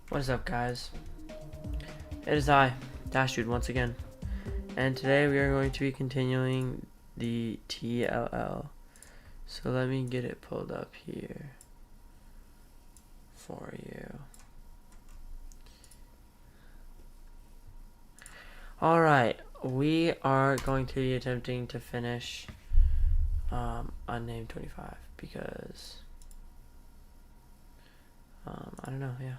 What is up, guys? It is I, Dash Dude, once again, and today we are going to be continuing the TLL. So let me get it pulled up here for you. Alright, we are going to be attempting to finish Unnamed 25 because I don't know, yeah.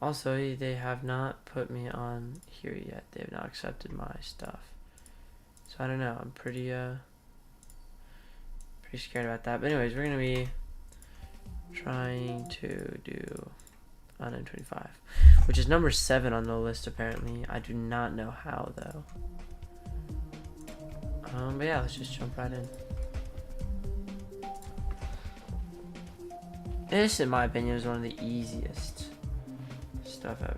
Also, they have not put me on here yet. They have not accepted my stuff. So I don't know. I'm pretty scared about that. But anyways, we're gonna be trying to do Unnamed 25, which is number 7 on the list apparently. I do not know how though. But yeah, let's just jump right in. This, in my opinion, is one of the easiest stuff ever.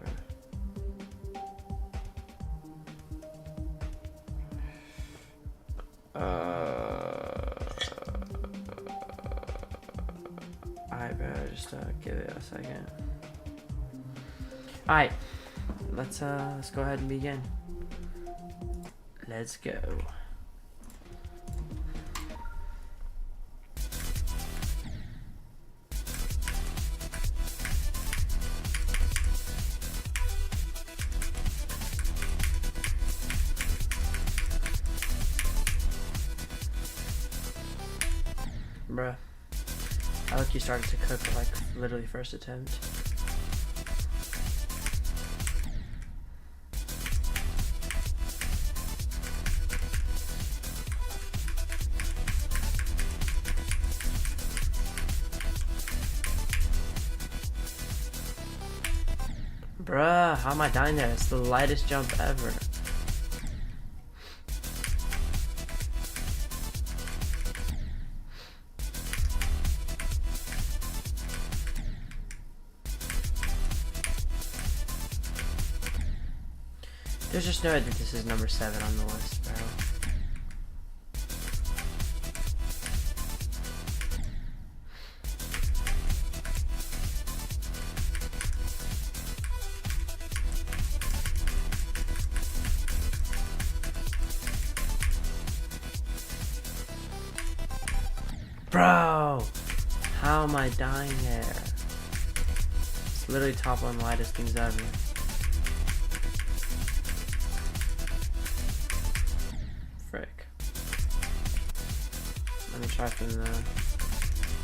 I better just give it a second. Alright, let's go ahead and begin. Let's go. Bruh. I like you started to cook like literally first attempt. Bruh, how am I dying there? It's the lightest jump ever. There's just no way that this is number 7 on the list, bro. Bro! How am I dying there? It's literally top one lightest things ever. Frick. Let me try from the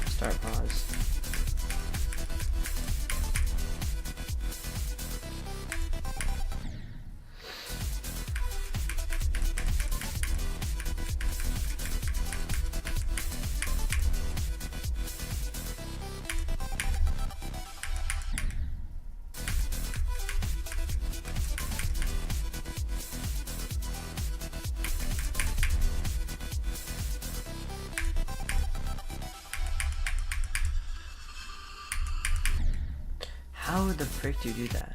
start pause. How the frick do you do that?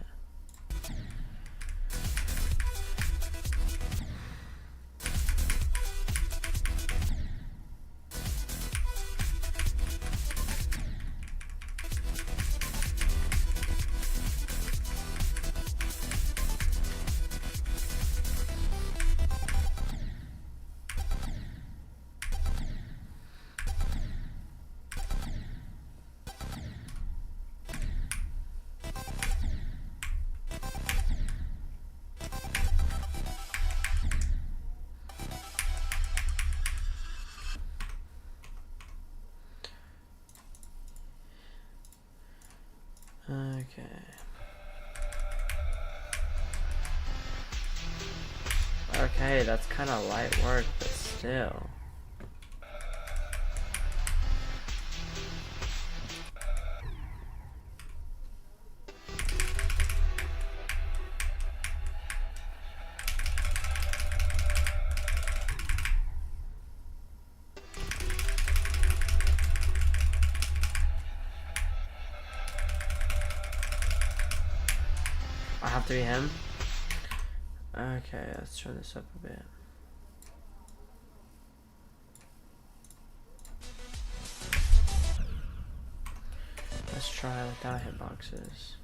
Okay. Okay, that's kind of light work, but still. I have to be him? Okay, let's turn this up a bit. Let's try without hitboxes.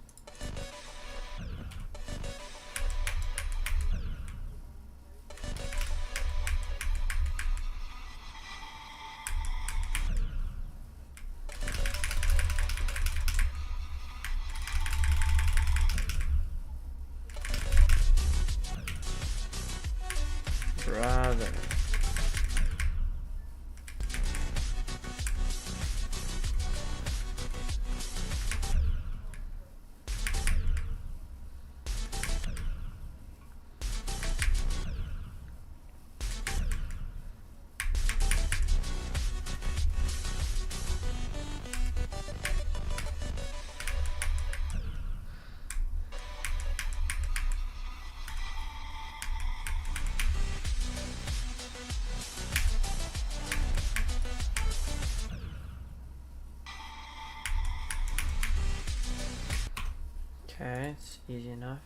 Okay, it's easy enough.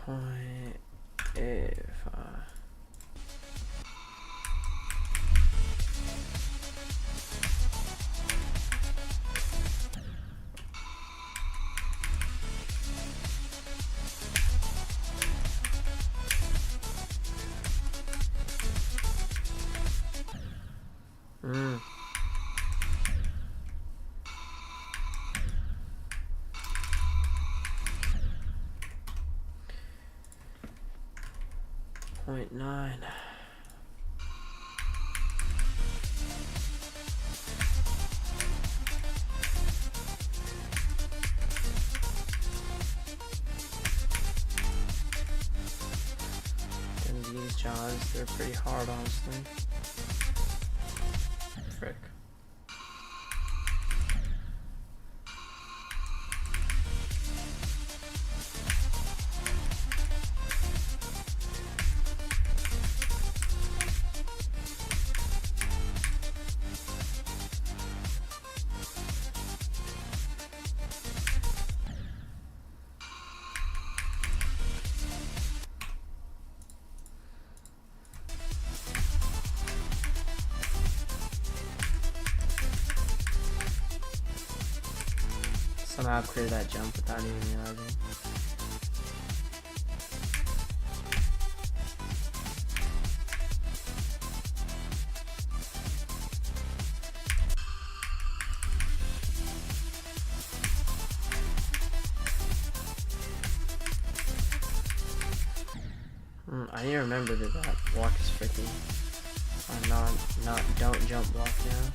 0.85. Mm. Point 9. And these jaws, they're pretty hard, honestly. Frick. Somehow clear that jump without even realizing. I need to remember that that block is freaking don't jump block now.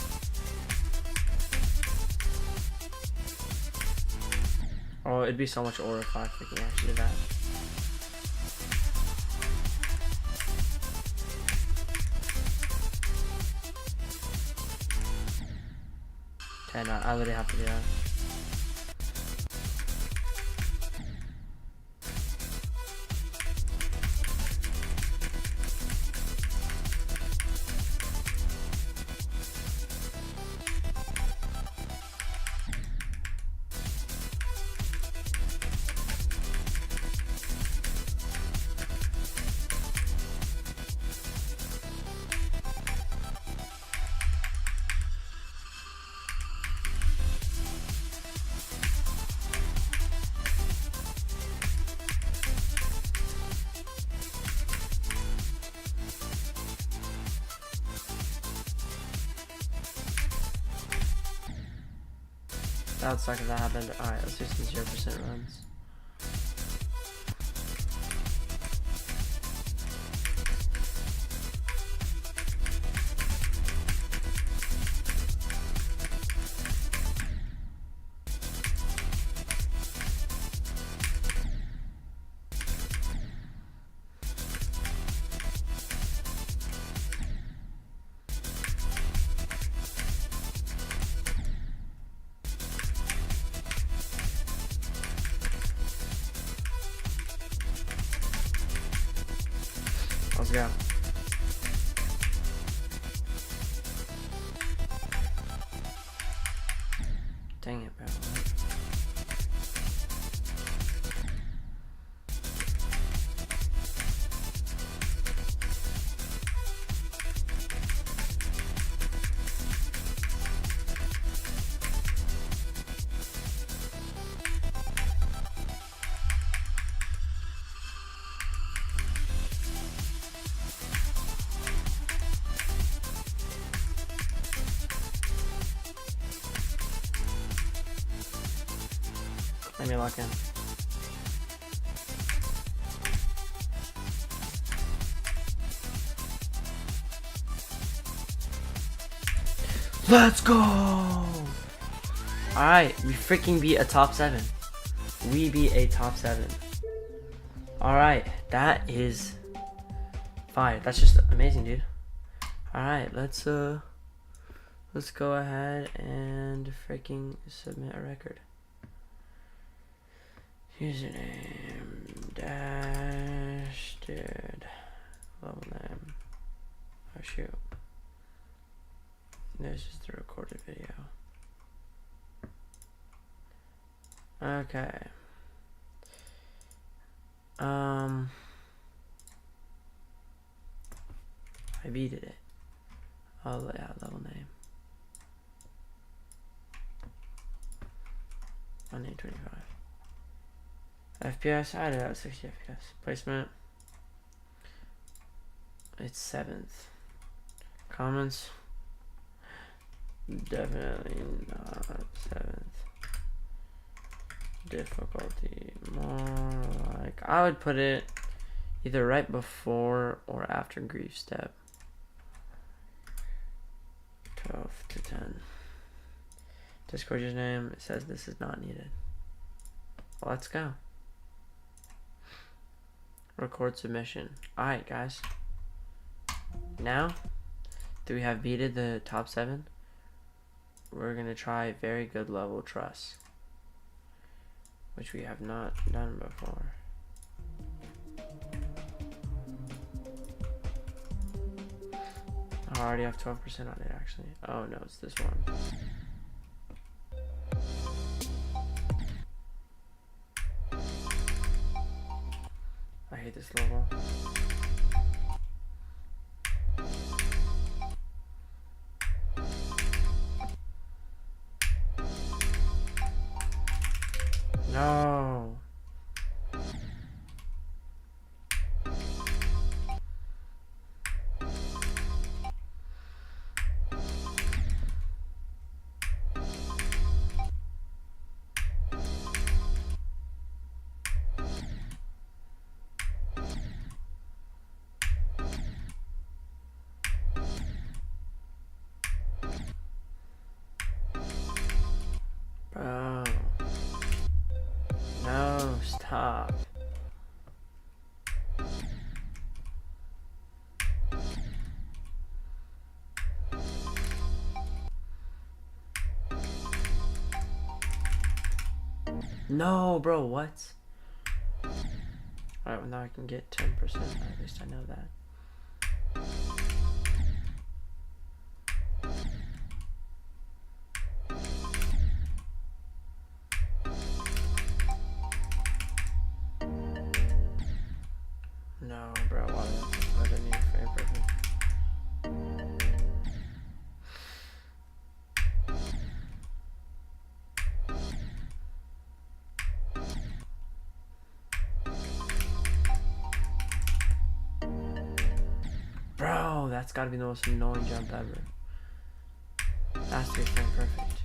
Oh, it'd be so much ore if I freaking actually did that. Okay, no, I literally have to do that. That would suck if that happened. Alright, let's do some 0% runs. Let's go. Dang it, bro. Let me lock in. Let's go! Alright, we freaking beat a top 7. We beat a top 7. Alright, that is fire. That's just amazing, dude. Alright, let's go ahead and freaking submit a record. Username dash dude. Level name. Oh shoot. And there's just the recorded video. Okay. I beated it. Oh yeah, level name. My name 25. FPS, I did have 60 FPS. Placement. It's 7th. Comments. Definitely not 7th. Difficulty. More like, I would put it either right before or after grief step. 12 to 10. Discord username, it says this is not needed. Let's go. Record submission. Alright, guys. Now that we have beated the top 7, we're going to try very good level trust, which we have not done before. I already have 12% on it, actually. Oh no, it's this one. I hate this level. No. Bro. No, stop. No, bro, what? Alright, well now I can get 10%, at least I know that. No, bro, why do I need frame perfect? Bro, that's gotta be the most annoying jump ever. That's to be frame perfect.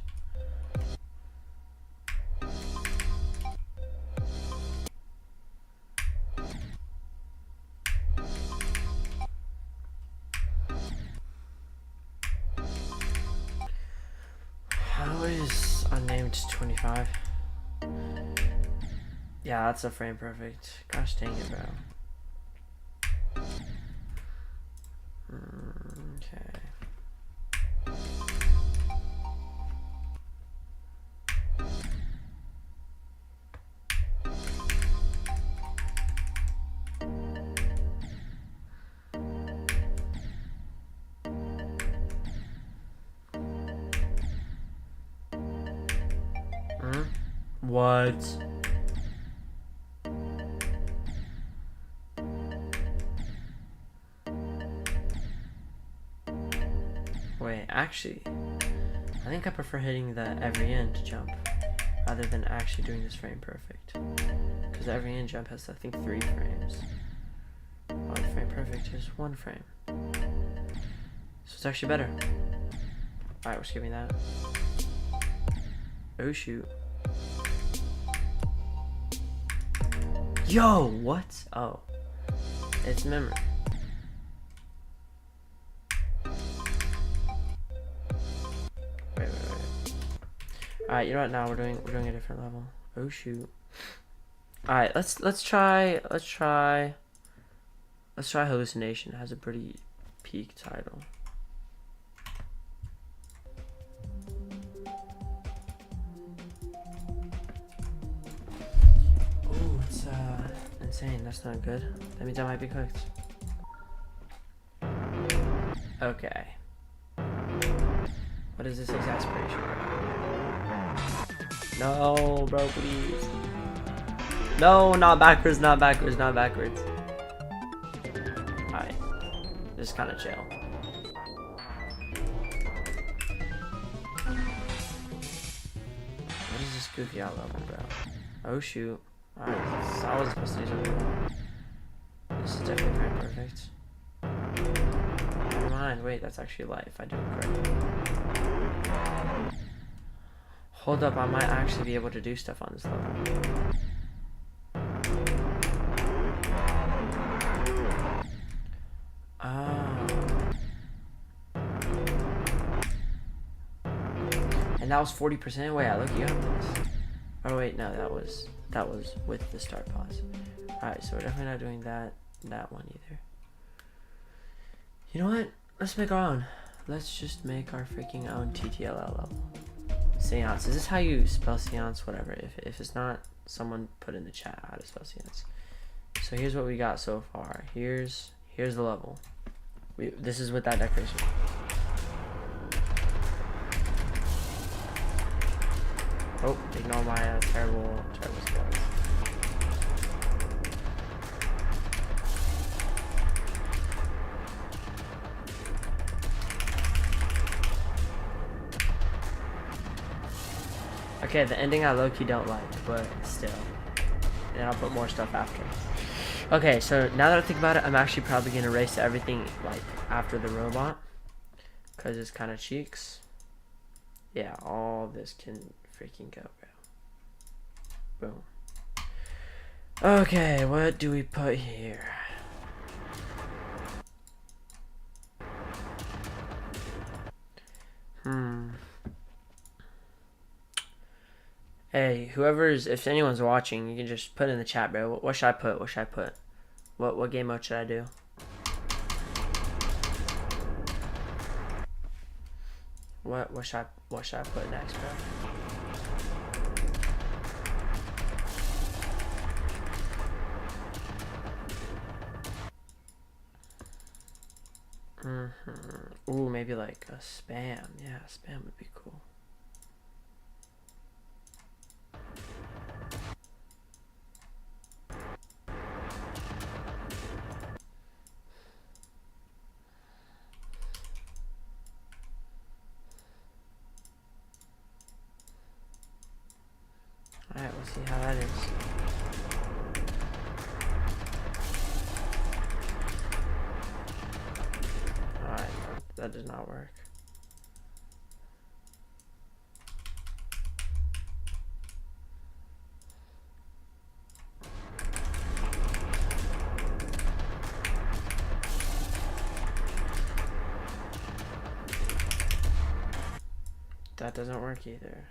How is unnamed 25? Yeah, that's a frame perfect. Gosh dang it, bro. Okay. What? Wait, actually, I think I prefer hitting the every end jump rather than actually doing this frame perfect. Because every end jump has, I think, 3 frames. While the frame perfect is 1 frame. So it's actually better. Alright, we're skipping that. Oh shoot. Yo, what? Oh. It's memory. Wait. Alright, you know what, now we're doing a different level. Oh shoot. Alright, let's try hallucination. It has a pretty peak title. Ooh, it's insane. That's not good. That means I might be cooked. Okay. What is this exasperation? No, bro, please. No, not backwards, not backwards, not backwards. Alright. Just kind of chill. What is this goofy out level, bro? Oh, shoot. Alright, I wasn't supposed to do something. This is definitely very perfect. Never mind. Wait, that's actually life. I do it correctly. Hold up, I might actually be able to do stuff on this level. Oh. And that was 40%? Wait, look, you got this. Oh wait, no, that was with the start pause. Alright, so we're definitely not doing that one either. You know what? Let's make our own. Let's just make our freaking own TTLL level. Seance. Is this how you spell seance? Whatever. If it's not, someone put in the chat how to spell seance. So here's what we got so far. Here's the level. This is with that decoration. Oh, ignore my terrible spells. Okay, the ending I low-key don't like, but still. And I'll put more stuff after. Okay, so now that I think about it, I'm actually probably going to erase everything, like, after the robot. Because it's kind of cheeks. Yeah, all this can freaking go, bro. Boom. Okay, what do we put here? Hey, if anyone's watching, you can just put in the chat, bro. What should I put? What should I put? What game mode should I do? What should I put next, bro? Ooh, maybe like a spam. Yeah, spam would be cool. Alright, we'll see how that is. Alright, that does not work. That doesn't work either.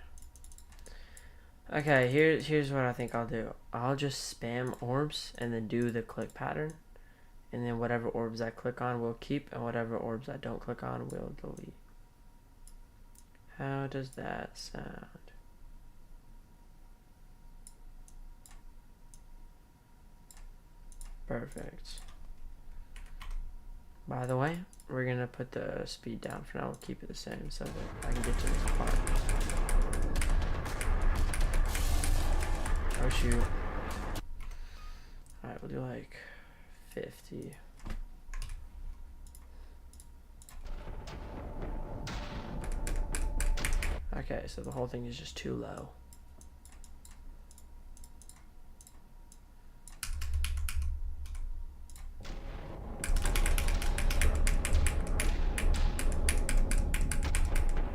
Okay, here's what I think I'll do. I'll just spam orbs and then do the click pattern. And then whatever orbs I click on will keep, and whatever orbs I don't click on will delete. How does that sound? Perfect. By the way, we're gonna put the speed down for now. We'll keep it the same so that I can get to this part. Oh shoot. Alright, we'll do like 50. Okay, so the whole thing is just too low.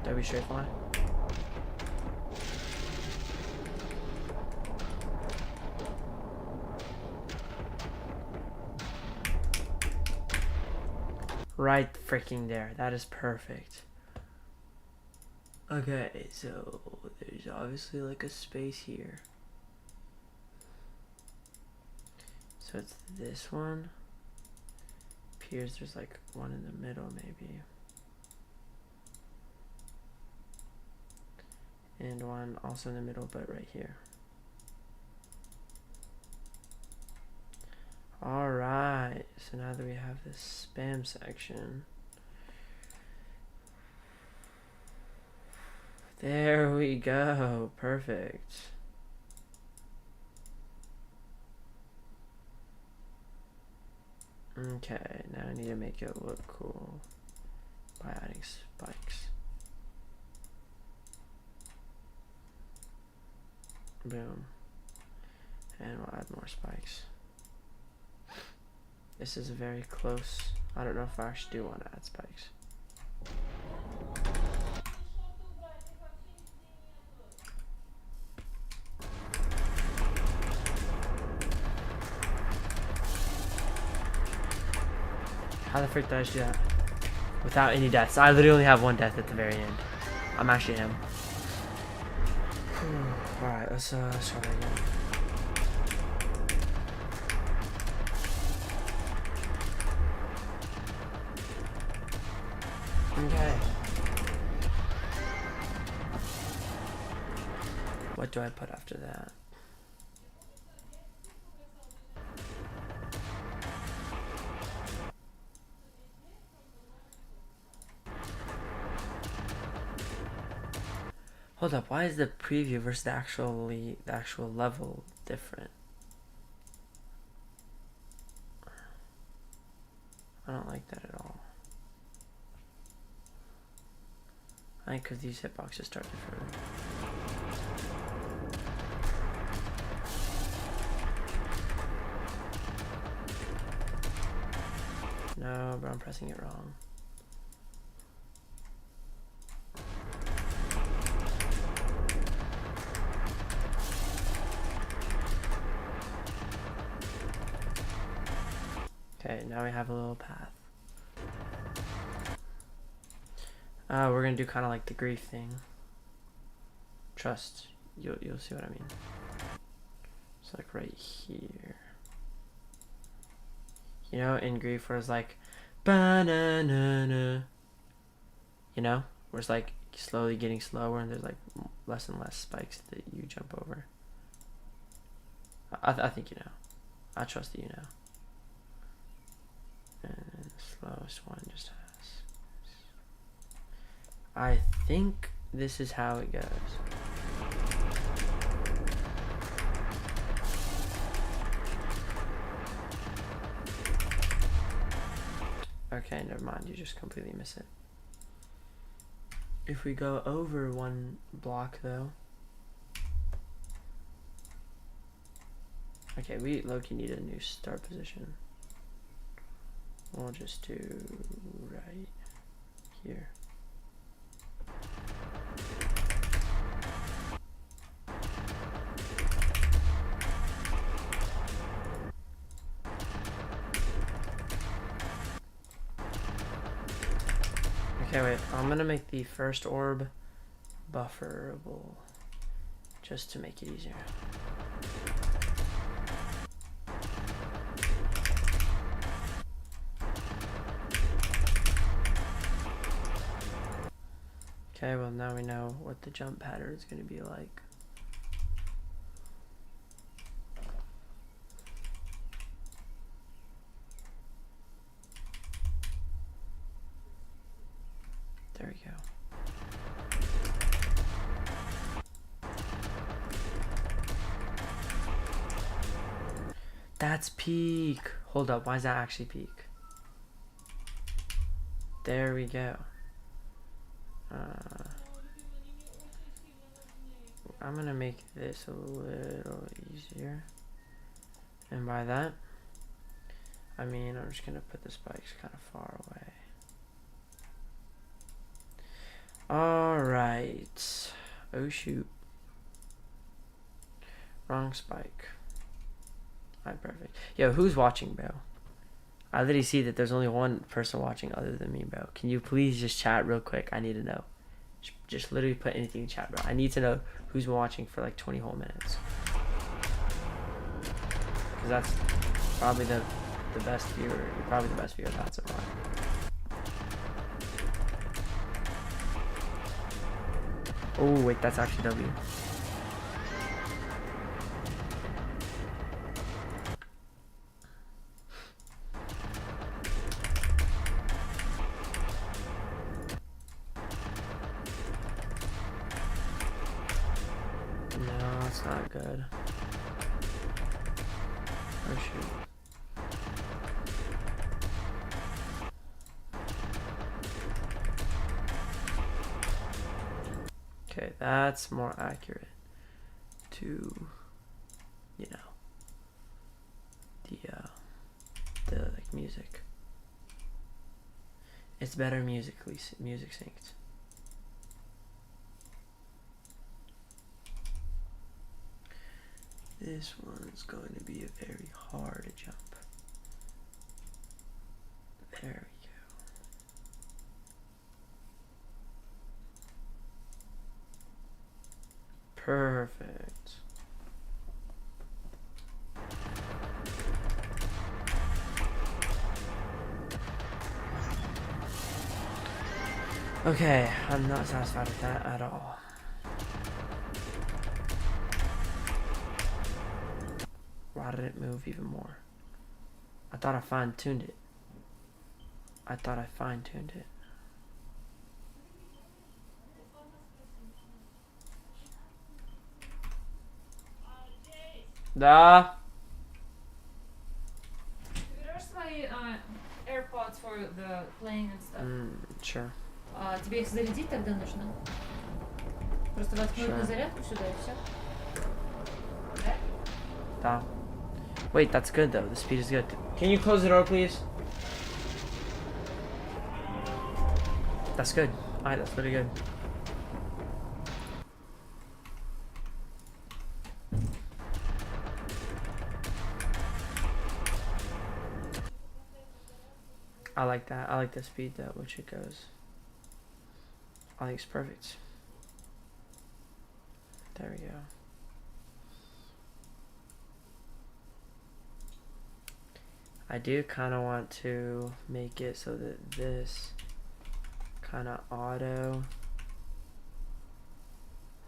W straight line. Right freaking there. That is perfect. Okay, so there's obviously like a space here. So it's this one. Appears there's like one in the middle maybe. And one also in the middle, but right here. Alright, so now that we have this spam section, There we go. Perfect. Okay, now I need to make it look cool by adding spikes. Boom. And we'll add more spikes. This is very close. I don't know if I actually do want to add spikes. How the frick did I just do that? Without any deaths. I literally only have one death at the very end. I'm actually him. Alright, let's try that again. Okay. What do I put after that? Hold up, why is the preview versus the actual level different? I don't like that at all. I think because these hitboxes start differently. No, but I'm pressing it wrong. Okay, now we have a little path. We're gonna do kind of like the grief thing. Trust, you'll see what I mean. It's like right here. You know, in grief where it's like, ba-na-na-na. You know, where it's like slowly getting slower and there's like less and less spikes that you jump over. I think you know. I trust that you know. And the slowest one just has. I think this is how it goes. Okay, never mind. You just completely miss it. If we go over one block though. Okay, we low-key need a new start position. We'll just do right here. Okay, wait, I'm gonna make the first orb bufferable just to make it easier. Okay, well now we know what the jump pattern is going to be like. There we go. That's peak. Hold up, why is that actually peak? There we go. I'm gonna make this a little easier, and by that I mean I'm just gonna put the spikes kind of far away. Alright. Oh shoot. Wrong spike. Alright, perfect. Yo, who's watching, bro? I literally see that there's only one person watching other than me, bro. Can you please just chat real quick? I need to know. Just literally put anything in chat, bro. I need to know who's been watching for like 20 whole minutes. Because that's probably the best viewer. You're probably the best viewer that's a lot. Oh, wait, that's actually W. No, it's not good. Oh shoot. Okay, that's more accurate to, you know, the like music. It's better musically, music synced. This one's going to be a very hard jump. There we go. Perfect. Okay, I'm not satisfied with that at all. Why did it move even more? I thought I fine-tuned it. Да. Where's my AirPods for the playing and stuff? Sure. Тебе их зарядить тогда нужно? Просто воткнуть на зарядку сюда и все? Да? Да. Wait, that's good though. The speed is good. Can you close the door, please? That's good. Alright, that's pretty good. I like that. I like the speed at which it goes. I think it's perfect. There we go. I do kind of want to make it so that this kind of auto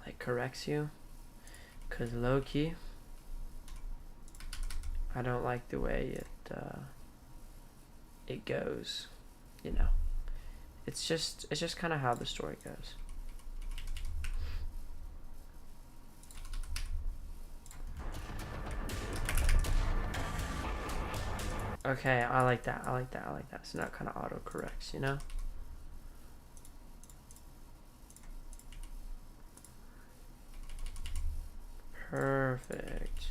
like corrects you, because low-key I don't like the way it goes, you know. It's just kind of how the story goes. Okay, I like that. So now it kind of auto corrects, you know? Perfect.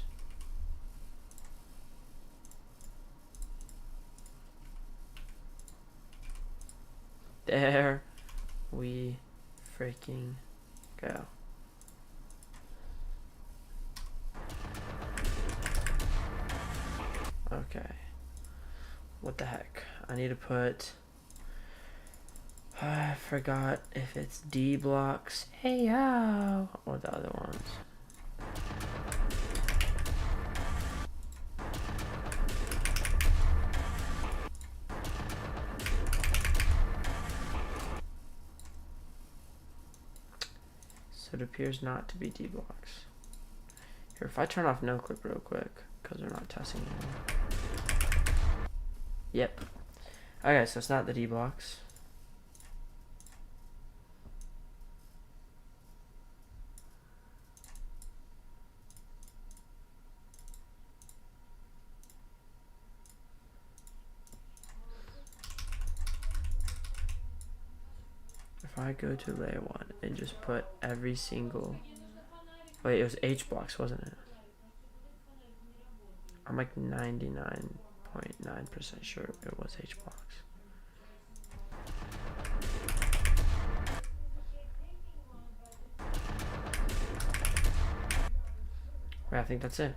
There we freaking go. Okay. What the heck? I need to put... I forgot if it's D blocks, hey yo, or the other ones. So it appears not to be D blocks. Here, if I turn off no clip real quick, because we're not testing anymore. Yep. Okay, so it's not the D blocks. If I go to layer 1 and just put every single... Wait, it was H blocks, wasn't it? I'm like 99.9% sure it was H blocks. Wait, I think that's it.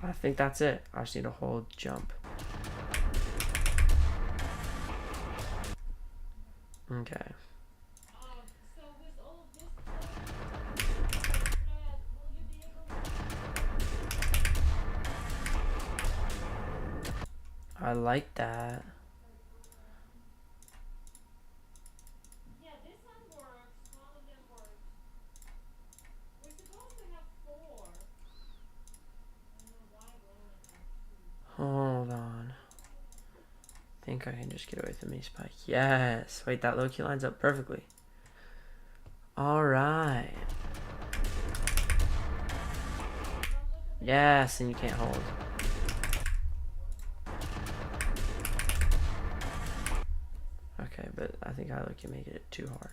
I think that's it. I just need a whole jump. Okay. I like that. Yeah, this one works. One of them works. We're supposed to have 4. I don't know why we only have 2. Hold on. I think think I can just get away from me, Spike. Yes. Wait, that low-key lines up perfectly. Alright. Yes, and you can't hold. Okay, but I think I low-key make it too hard.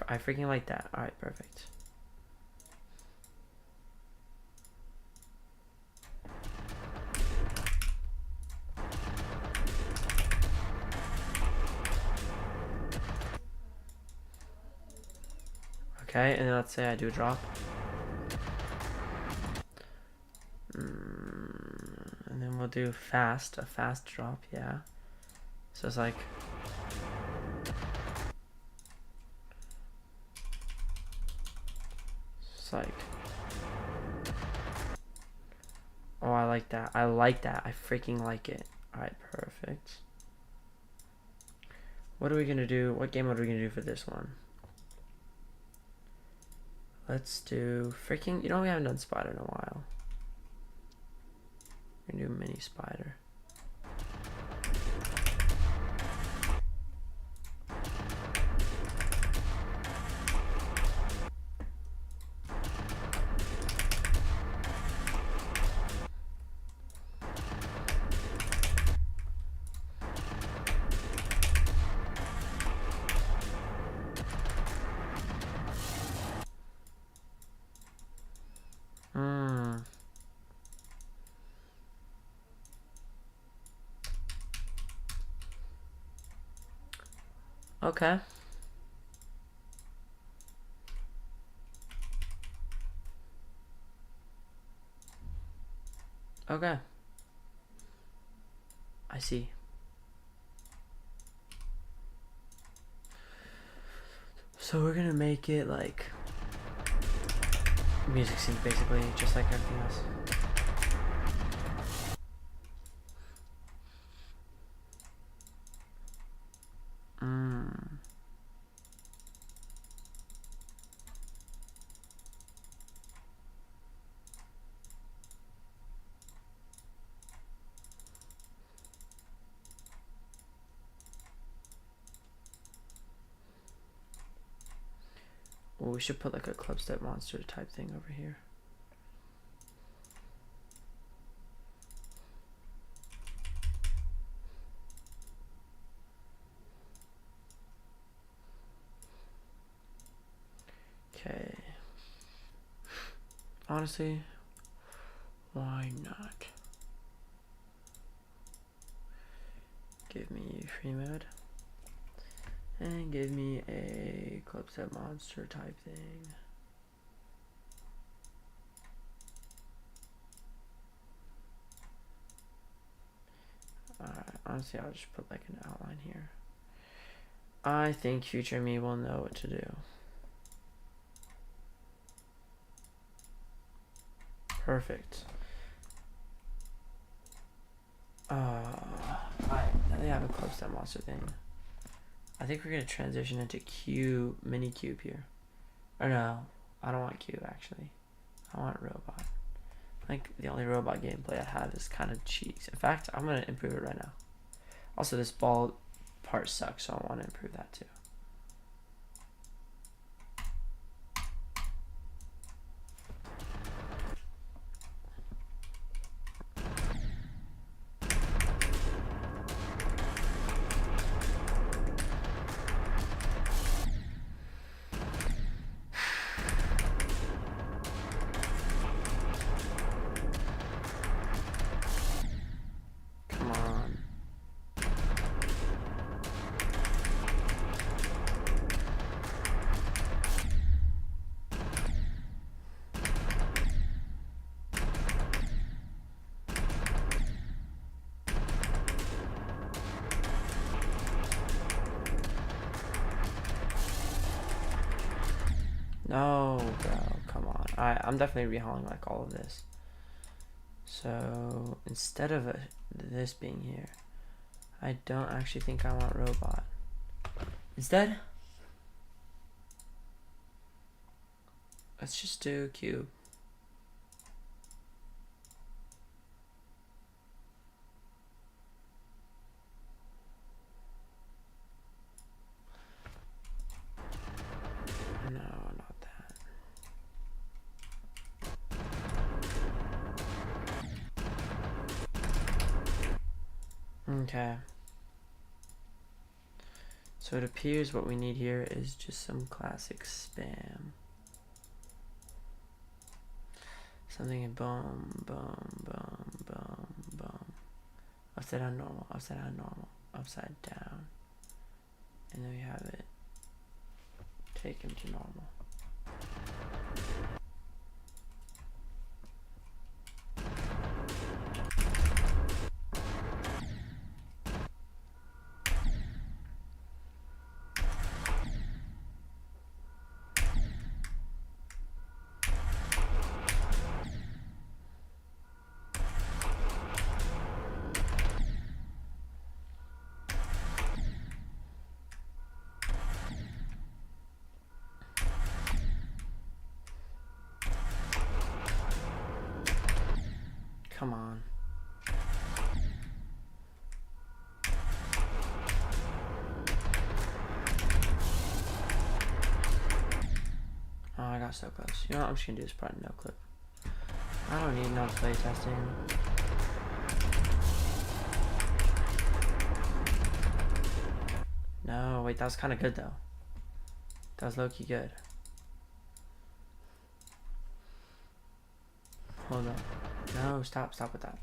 I freaking like that. Alright, perfect. Okay, and then let's say I do a drop. And then we'll do a fast drop, yeah. So it's like... It's like... Oh, I like that. I like that. I freaking like it. Alright, perfect. What are we gonna do? What game mode are we gonna do for this one? Let's do freaking... You know, we haven't done spider in a while. We're gonna do mini spider. Okay. Okay. I see. So we're gonna make it like music sync basically, just like everything else. Well, we should put like a club step monster type thing over here. Okay. Honestly, why not? Give me free mode. And give me a club step monster type thing. Alright, honestly, I'll just put like an outline here. I think future me will know what to do. Perfect. They have a club step monster thing. I think we're gonna transition into mini cube here. Or no, I don't want cube actually. I want robot. I think the only robot gameplay I have is kind of cheeks. In fact, I'm gonna improve it right now. Also, this ball part sucks, so I want to improve that too. No, bro, come on. Alright, I'm definitely rehauling like all of this. So instead of this being here, I don't actually think I want robot. Instead, let's just do cube. No, not that. Okay. So it appears what we need here is just some classic spam. Something in boom, boom, boom, boom, boom. Upside down normal, upside down normal, upside down. And then we have it take him to normal. Come on. Oh, I got so close. You know what? I'm just gonna do this part in no clip. I don't need no play testing. No, wait, that was kind of good though. That was low-key good. Hold up. No, stop with that.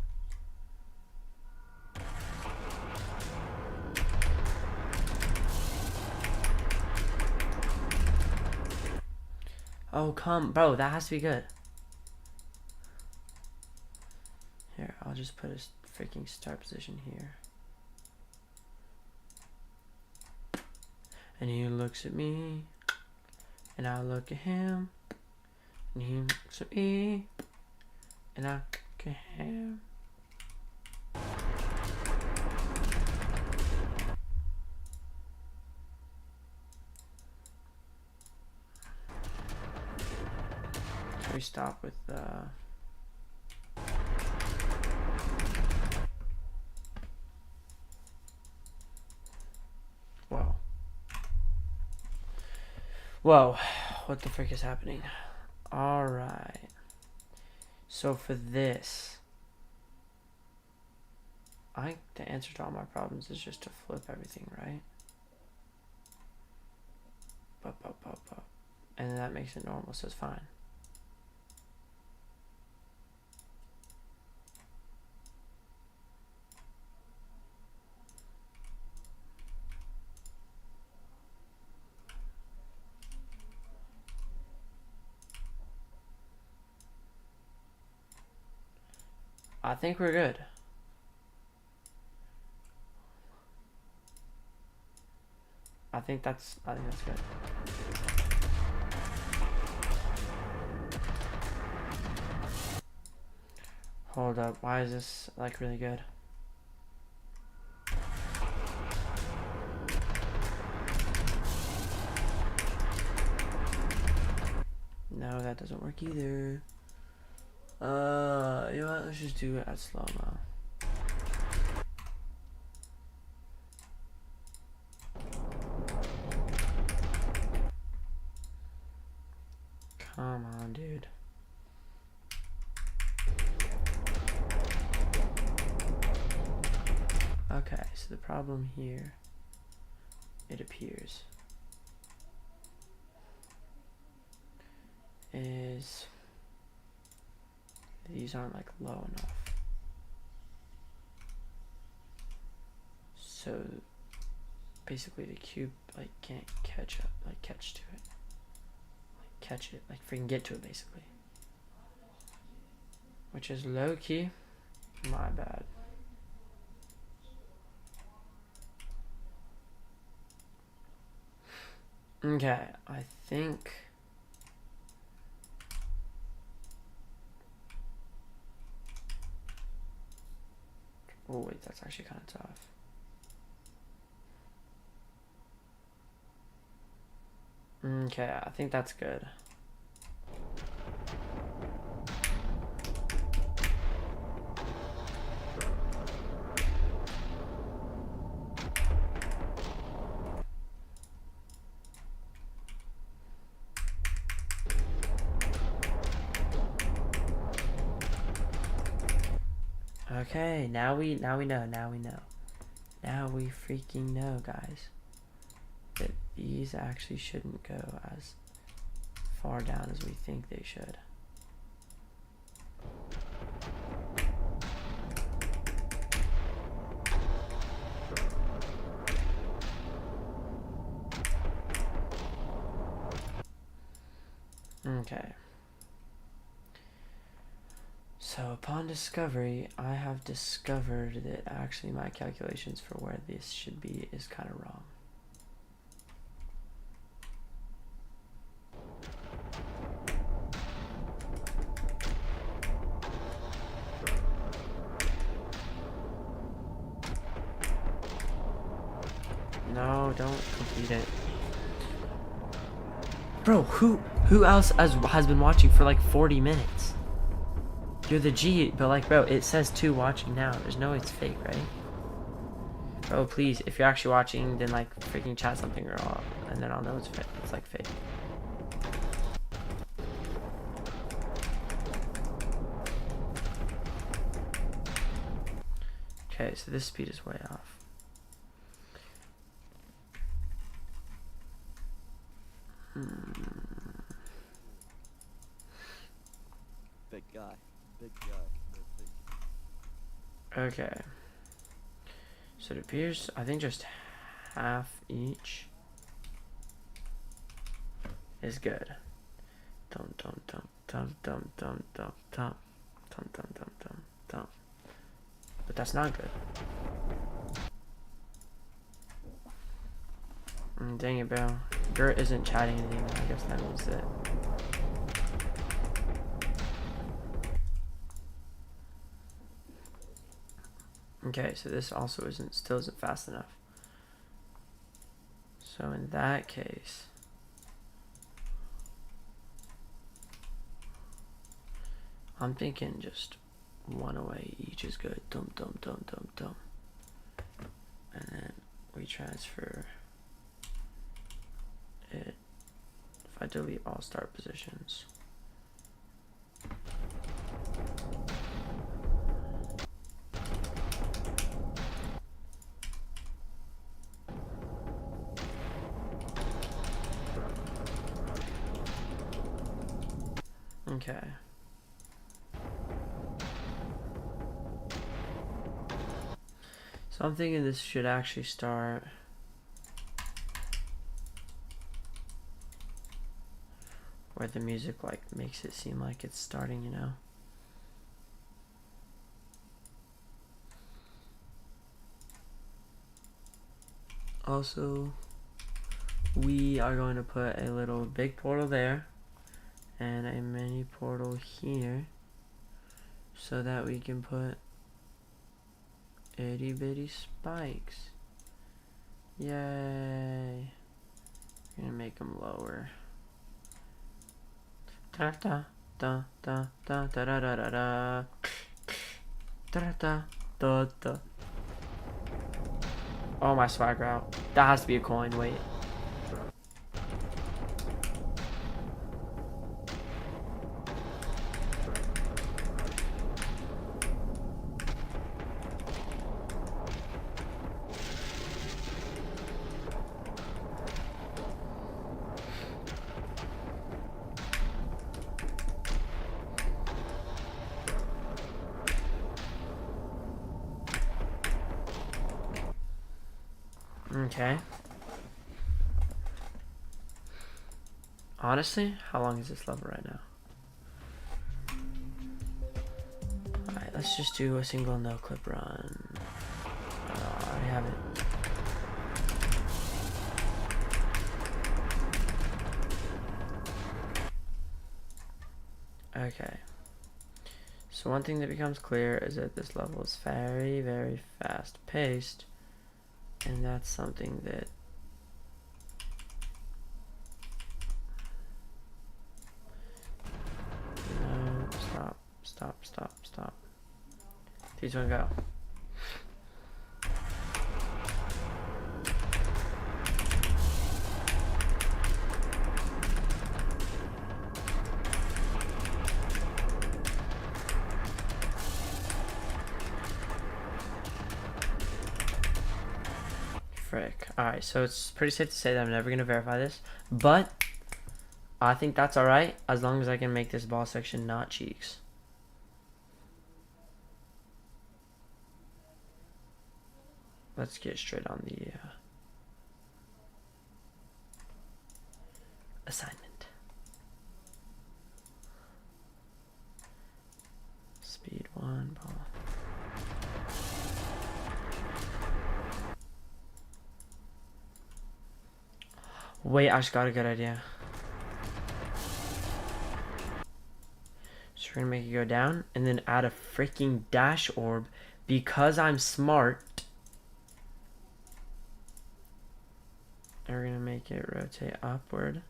Oh, bro, that has to be good. Here, I'll just put a freaking start position here. And he looks at me, and I look at him, and he looks at me, and I look at him. So we stop with whoa. Whoa, what the frick is happening? Alright. So for this, I think the answer to all my problems is just to flip everything, right? And then that makes it normal, so it's fine. I think we're good. I think that's good. Hold up, why is this like really good? No, that doesn't work either. You know what, let's just do it at slow-mo. Come on, dude. Okay, so the problem here, it appears, is these aren't like low enough. So basically the cube like can't catch to it. Like catch it, like freaking get to it basically. Which is low key my bad. Okay, I think Oh wait, that's actually kind of tough. Okay, I think that's good. Okay, now we know. Now we freaking know, guys, that these actually shouldn't go as far down as we think they should. Okay. So upon discovery, I have discovered that actually my calculations for where this should be is kind of wrong. No, don't complete it. Bro, who else has been watching for like 40 minutes? You're the G, but like, bro, it says 2 watching now. There's no way it's fake, right? Bro, please, if you're actually watching, then like freaking chat something or all, and then I'll know it's fake. It's like fake. Okay, so this speed is way off. Big guy. Big guy. Okay. So it appears, I think just half each is good. Dum dum dum dum dum dum dum dum dum dum dum dum dum. But that's not good. Dang it, bro. Gert isn't chatting anything. I guess that means that. Okay, so this also still isn't fast enough. So in that case, I'm thinking just 1 away each is good. Dum dum dum dum dum. And then we transfer it. If I delete all start positions. Okay. So I'm thinking this should actually start where the music like makes it seem like it's starting, you know? Also, we are going to put a little big portal there and a mini portal here so that we can put itty bitty spikes. Yay. We're gonna make them lower. Da da da da da da da da da da da da da. Oh, my swag route. That has to be a coin. Wait. Okay. Honestly, how long is this level right now? Alright, let's just do a single no clip run. I have it. Okay. So one thing that becomes clear is that this level is very, very fast paced, and that's something that no, stop. 3, 2, 1, go. Frick. Alright, so it's pretty safe to say that I'm never going to verify this, but I think that's alright as long as I can make this ball section not cheeks. Let's get straight on the assignment. Speed 1 ball. Wait, I just got a good idea. So we're gonna make it go down and then add a freaking dash orb because I'm smart. And we're gonna make it rotate upward.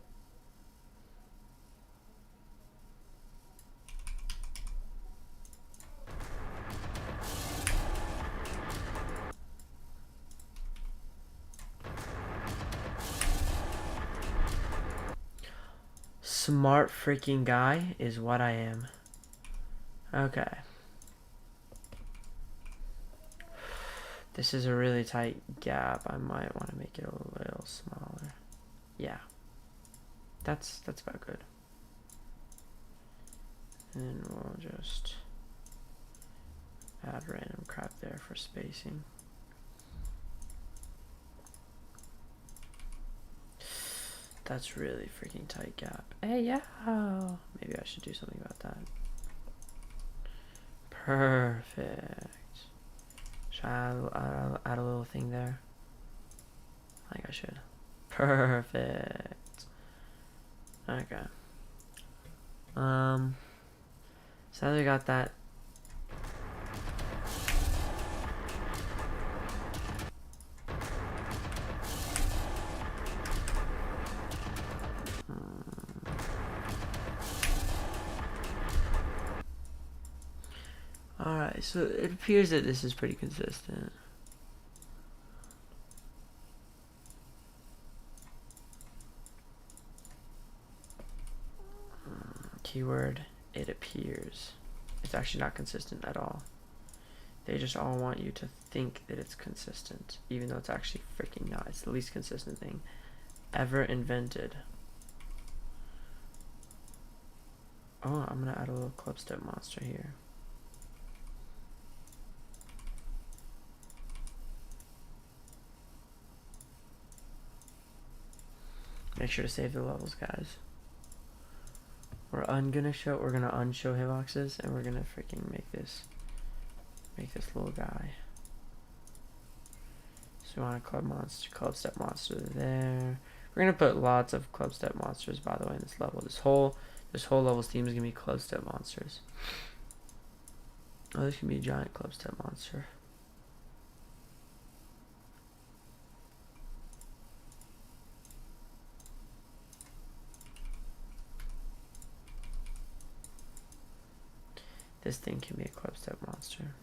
Smart freaking guy is what I am. Okay. This is a really tight gap. I might want to make it a little smaller. Yeah. That's about good. And we'll just add random crap there for spacing. That's really freaking tight gap. Hey, yeah. Maybe I should do something about that. Perfect. Should I add a little thing there? I think I should. Perfect. Okay. So now we got that. Alright, so it appears that this is pretty consistent. Keyword, it appears. It's actually not consistent at all. They just all want you to think that it's consistent, even though it's actually freaking not. It's the least consistent thing ever invented. Oh, I'm gonna add a little club step monster here. Make sure to save the levels, guys. We're gonna unshow hitboxes, and we're gonna freaking make this little guy. So we want a club step monster there. We're gonna put lots of club step monsters, by the way, in this level. This whole level's theme is gonna be club step monsters. Oh, this can be a giant club step monster. This thing can be a club step monster.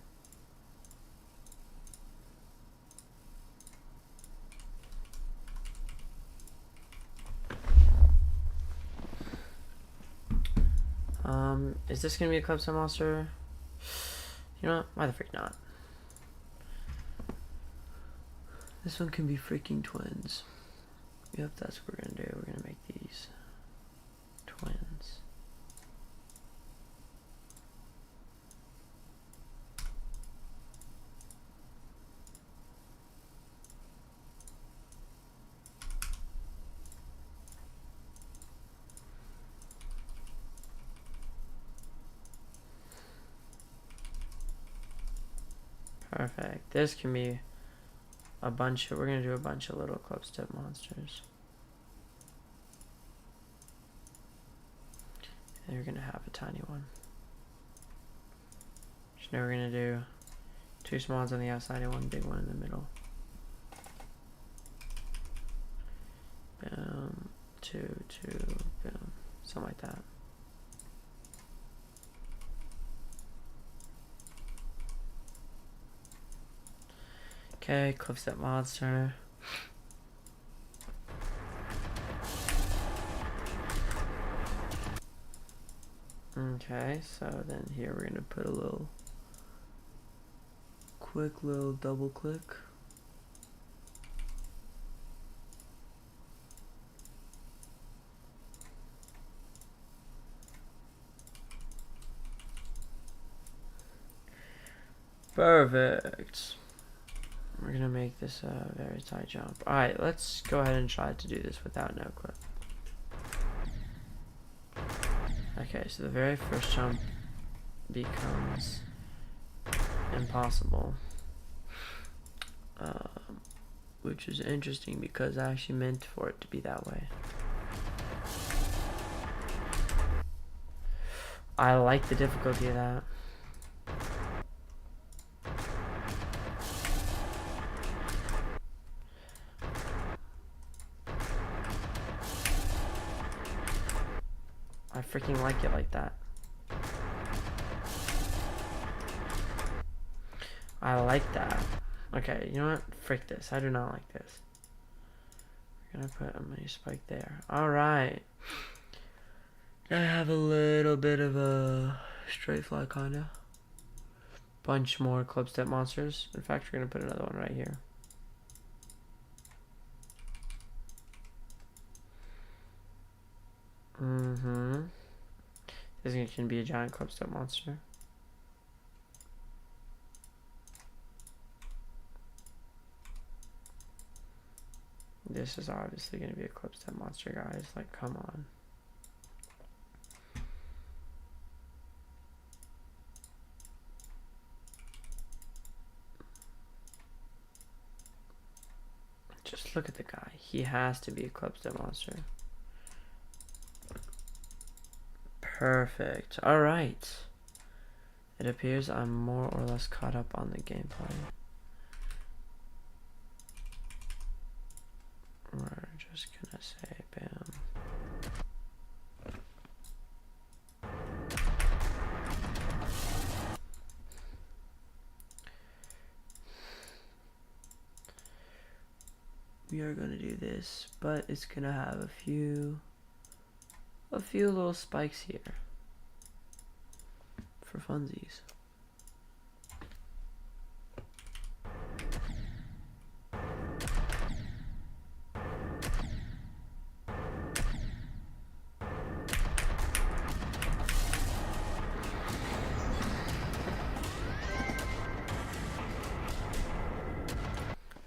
Is this gonna be a club step monster? You know what? Why the freak not? This one can be freaking twins. Yep, that's what we're gonna do. We're gonna make these twins. Perfect. This can be we're gonna do a bunch of little club step monsters. And you're gonna have a tiny one. So now we're gonna do 2 small ones on the outside and 1 big one in the middle. Boom, 2, 2, boom, something like that. Okay, clips that monster. Okay, so then here we're gonna put a little quick little double click. Perfect. We're gonna make this a very tight jump. Alright, let's go ahead and try to do this without no clip. Okay, so the very first jump becomes impossible. Which is interesting because I actually meant for it to be that way. I like the difficulty of that. I freaking like it like that. I like that. Okay, you know what? Frick this. I do not like this. We're gonna put a mini spike there. Alright. Gonna have a little bit of a straight fly kinda. Bunch more club step monsters. In fact, we're gonna put another one right here. This is gonna be a giant club step monster. This is obviously gonna be a club step monster, guys. Like, come on. Just look at the guy. He has to be a club step monster. Perfect. Alright. It appears I'm more or less caught up on the gameplay. We're just gonna say bam. We are gonna do this, but it's gonna have a few little spikes here for funsies.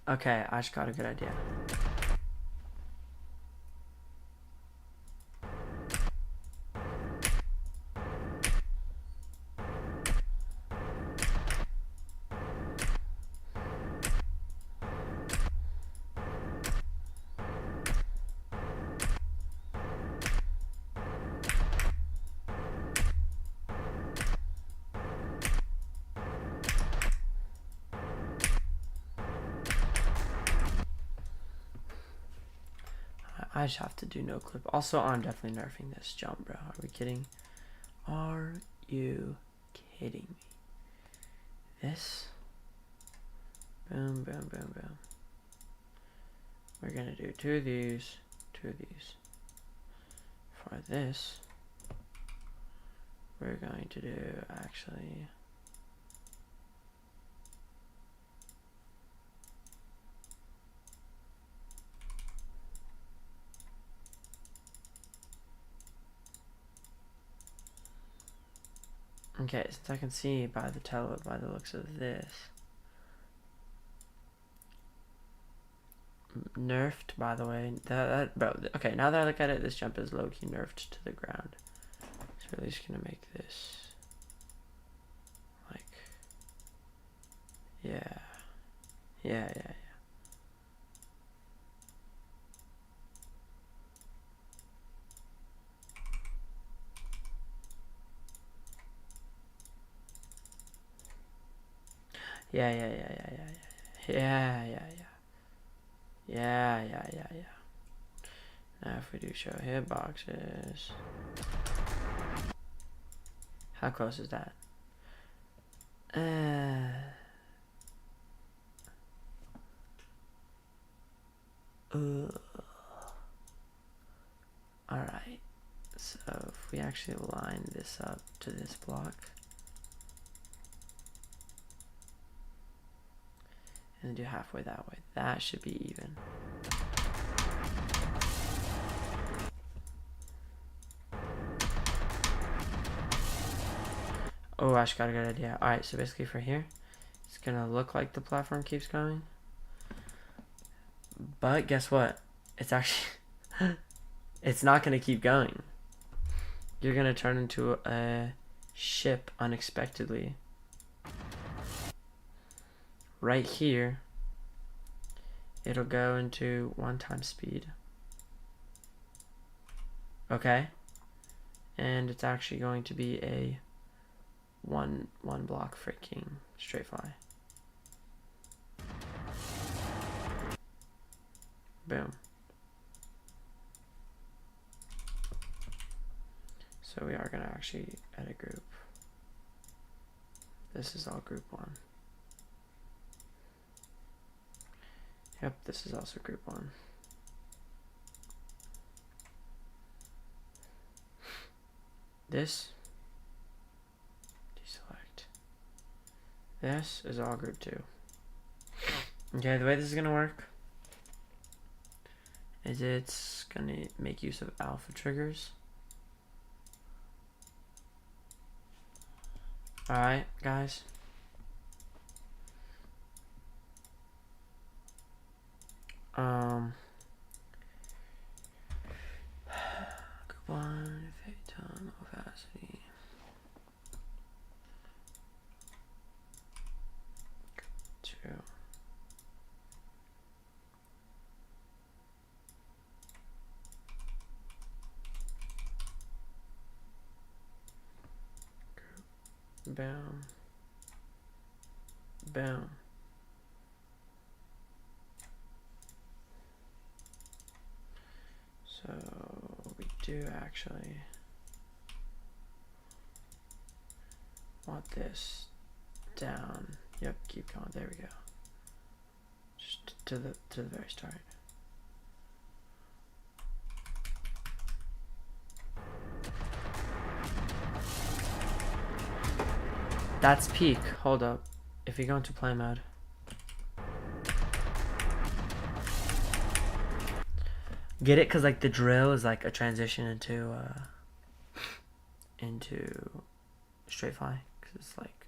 Okay, I just got a good idea. I just have to do no clip. Also, I'm definitely nerfing this jump, bro. Are we kidding? Are you kidding me? This? Boom, boom, boom, boom. We're gonna do 2 of these, 2 of these. For this, we're going to do actually... Okay, since I can see by the looks of this, nerfed, by the way. Bro, okay, now that I look at it, this jump is low-key nerfed to the ground. So we're at least gonna make this like, yeah. Yeah, yeah, yeah, yeah, yeah, yeah. Yeah, yeah, yeah. Yeah, yeah, yeah, yeah. Now if we do show hitboxes. How close is that? Alright. So if we actually line this up to this block. And do halfway that way. That should be even. Oh, Ash got a good idea. Alright, so basically for here, it's gonna look like the platform keeps going. But guess what? It's actually... it's not gonna keep going. You're gonna turn into a ship unexpectedly. Right here, it'll go into 1 times speed. Okay? And it's actually going to be a one block freaking straight fly. Boom. So we are going to actually add a group. This is all group 1. Yep, this is also group 1. This, deselect. This is all group 2. Okay, the way this is going to work is it's going to make use of alpha triggers. Alright, guys. Group 1, phaeton, opacity. Group 2. Boom. Boom. So we do actually want this down. Yep, keep going. There we go. Just to the very start. That's peak. Hold up. If you go into play mode. Get it? Cause like the drill is like a transition into straight fly. Cause it's like,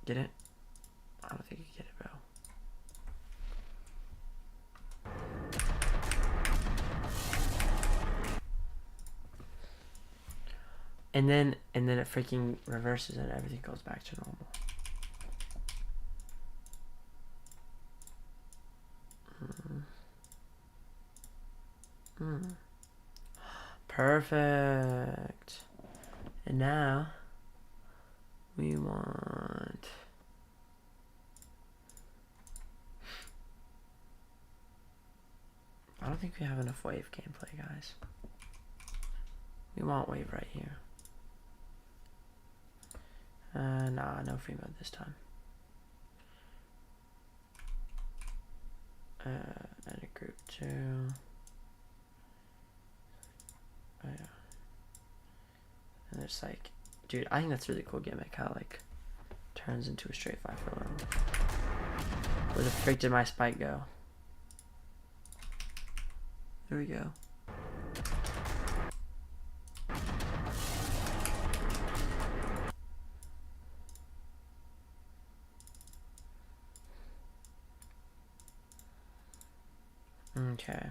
get it? I don't think you get it, bro. And then it freaking reverses and everything goes back to normal. Perfect. And now we want I don't think we have enough wave gameplay, guys. We want wave right here. Nah, no free mode this time. And a group 2. Oh yeah. And there's like, dude, I think that's a really cool gimmick how like turns into a straight 5 for a little. Where the frick did my spike go? There we go. Okay.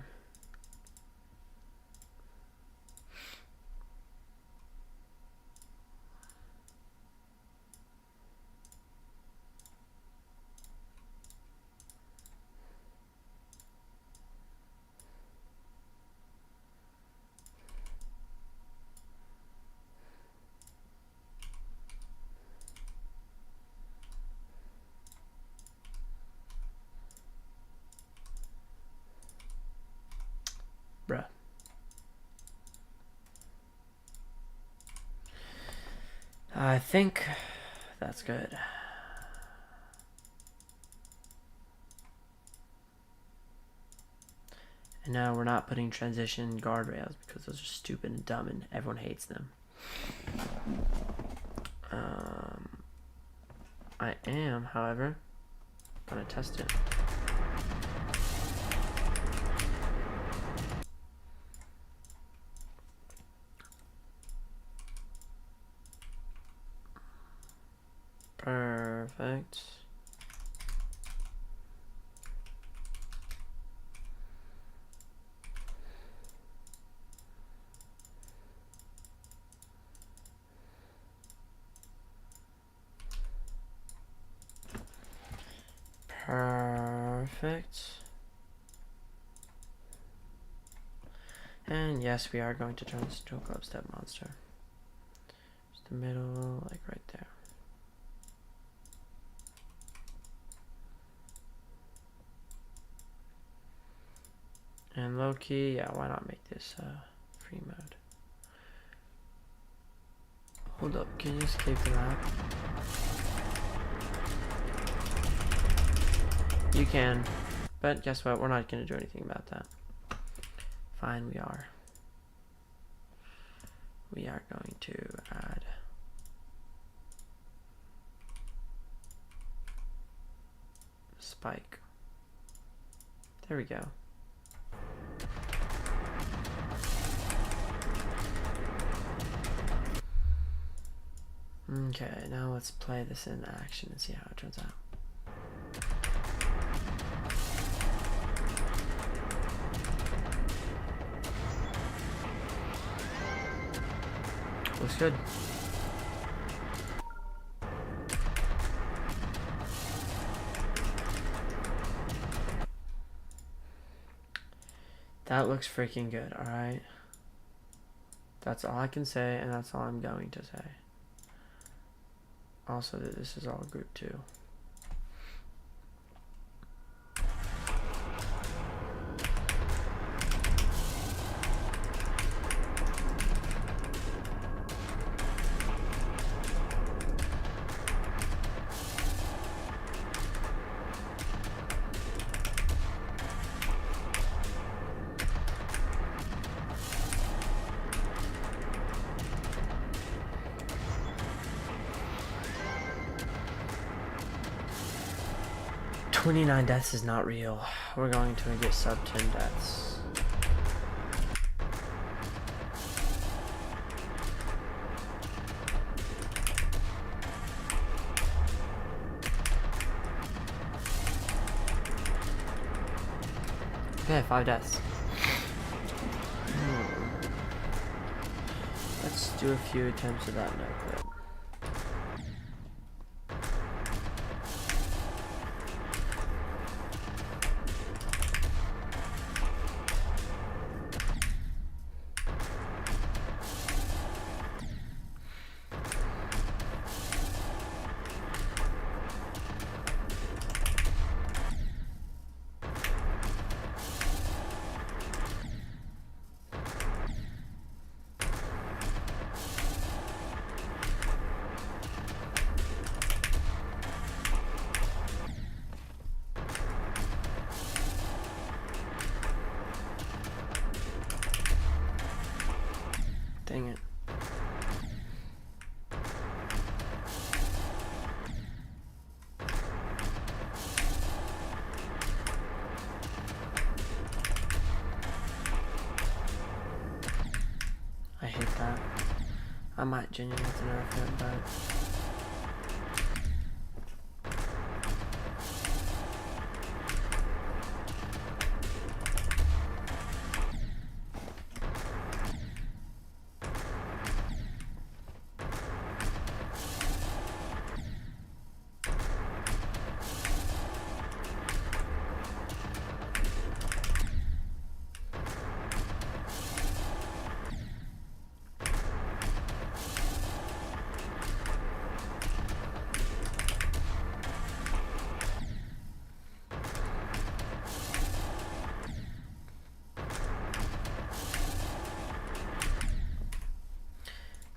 I think that's good. And now we're not putting transition guardrails because those are stupid and dumb and everyone hates them. I am, however, gonna test it. Perfect. Perfect. And yes, we are going to turn this into a club step monster. Just the middle, like right there. And low key, yeah, why not make this free mode? Hold up, can you escape the map? You can, but guess what? We're not going to do anything about that. Fine, we are. We are going to add spike. There we go. Okay, now let's play this in action and see how it turns out. Looks good. That looks freaking good, alright? That's all I can say, and that's all I'm going to say. Also, that this is all group 2. $29 deaths is not real. We're going to get sub 10 deaths. Okay, 5 deaths. Let's do a few attempts of that no clip. Dang it. I hate that. I might genuinely have to nerf it, but...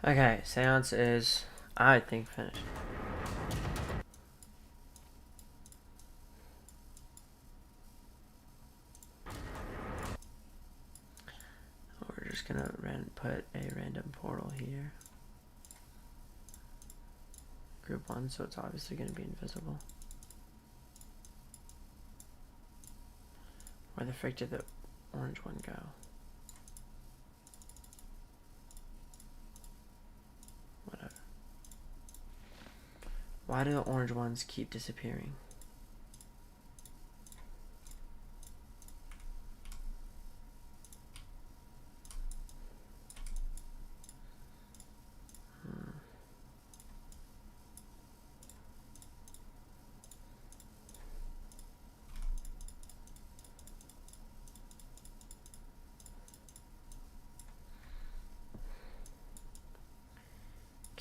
Okay, Seance is I think finish. We're just gonna put a random portal here. Group 1, so it's obviously gonna be invisible. Where the frick did the orange one go? Whatever. Why do the orange ones keep disappearing?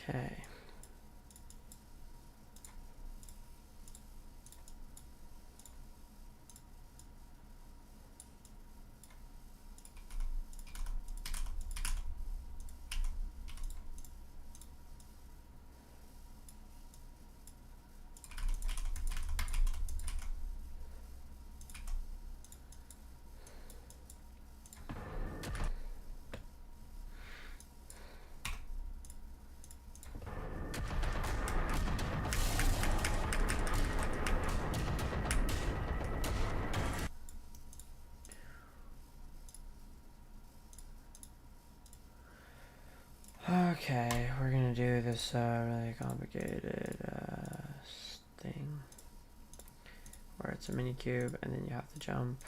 Okay. Okay, we're gonna do this really complicated thing where it's a mini cube and then you have to jump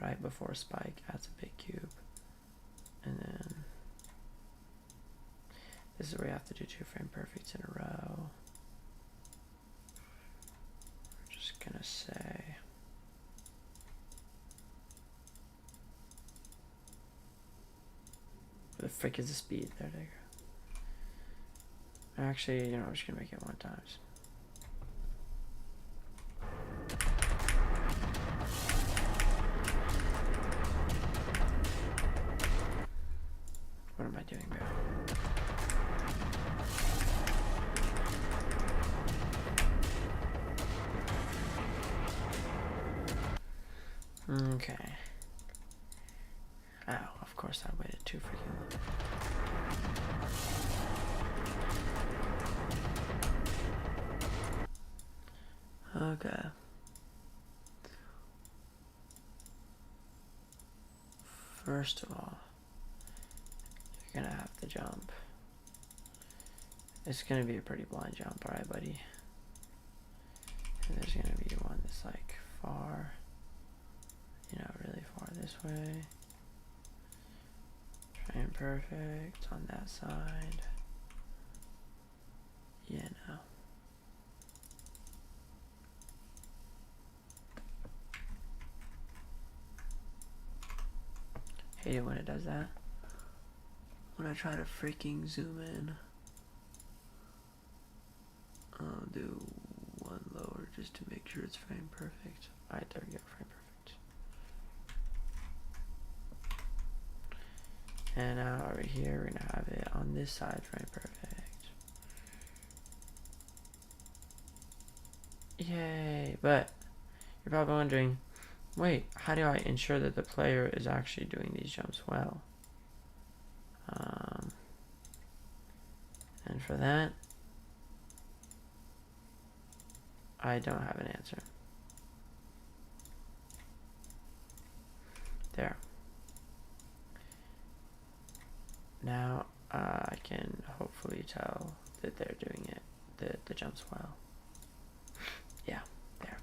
right before Spike adds a big cube, and then this is where you have to do 2 frame perfects in a row. We're just gonna say where the frick is the speed? There they go. Actually, you know, I'm just gonna make it 1 times. What am I doing, bro? Okay. Oh, of course I waited too freaking long. Okay. First of all, you're gonna have to jump. It's gonna be a pretty blind jump, alright, buddy? And there's gonna be one that's like far, you know, really far this way. Frame perfect on that side. Yeah, no. Hate it when it does that. When I try to freaking zoom in. I'll do 1 lower just to make sure it's frame perfect. Alright, there we go, frame perfect. And now over here, we're gonna have it on this side, frame perfect. Yay! But you're probably wondering, wait, how do I ensure that the player is actually doing these jumps well? And for that, I don't have an answer. There. Now I can hopefully tell that they're doing it, the jumps well. Yeah, there.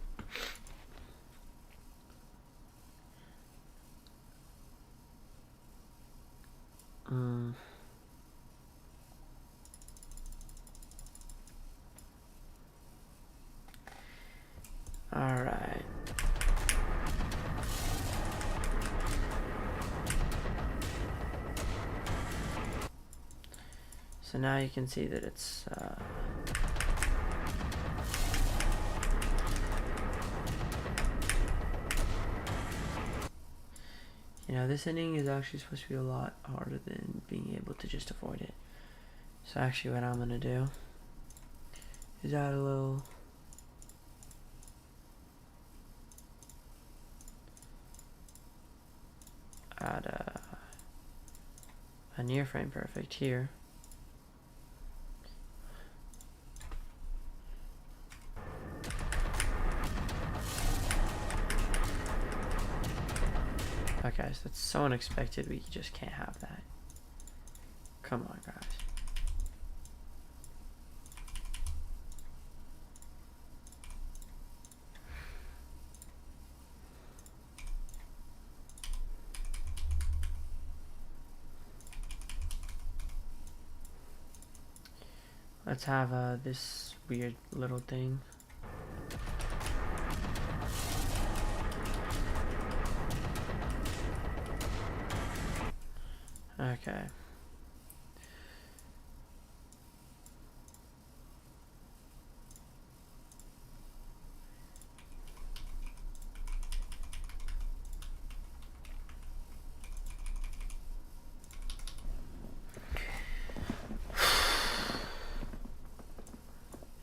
All right. So now you can see that it's you know, this ending is actually supposed to be a lot harder than being able to just avoid it. So actually what I'm gonna do is add a little a near frame perfect here. Okay, so that's so unexpected, we just can't have that. Come on, guys. Let's have this weird little thing. Okay.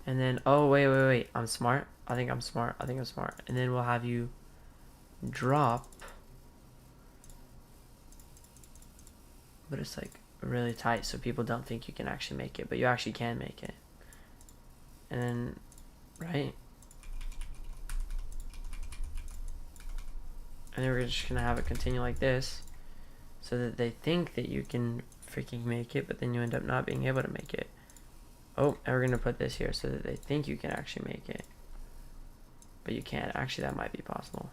And then, oh, wait. I'm smart. I think I'm smart. And then we'll have you drop. But it's like really tight so people don't think you can actually make it. But you actually can make it. And then, right? And then we're just going to have it continue like this. So that they think that you can freaking make it. But then you end up not being able to make it. Oh, and we're going to put this here so that they think you can actually make it. But you can't. Actually, that might be possible.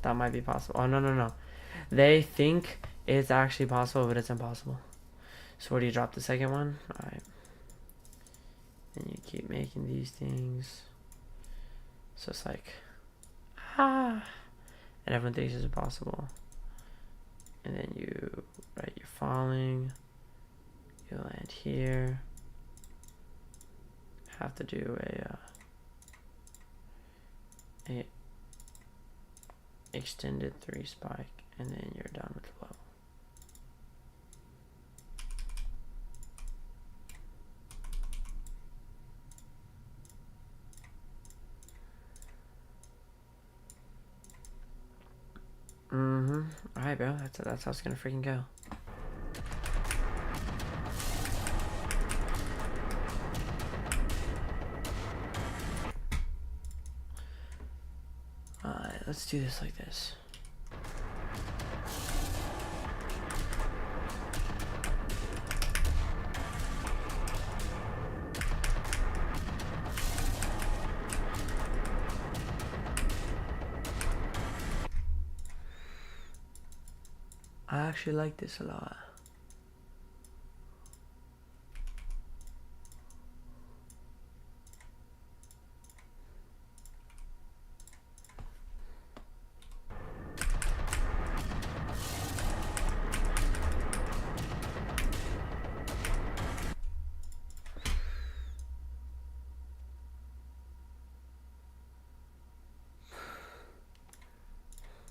That might be possible. Oh, no. They think it's actually possible, but it's impossible. So where do you drop the second one? Alright. And you keep making these things. So it's like, and everyone thinks it's impossible. And then you, right, you're falling. You land here. Have to do a extended 3 spike, and then you're done with the level. Alright, bro. That's how it's gonna freaking go. Alright, let's do this like this. I actually like this a lot.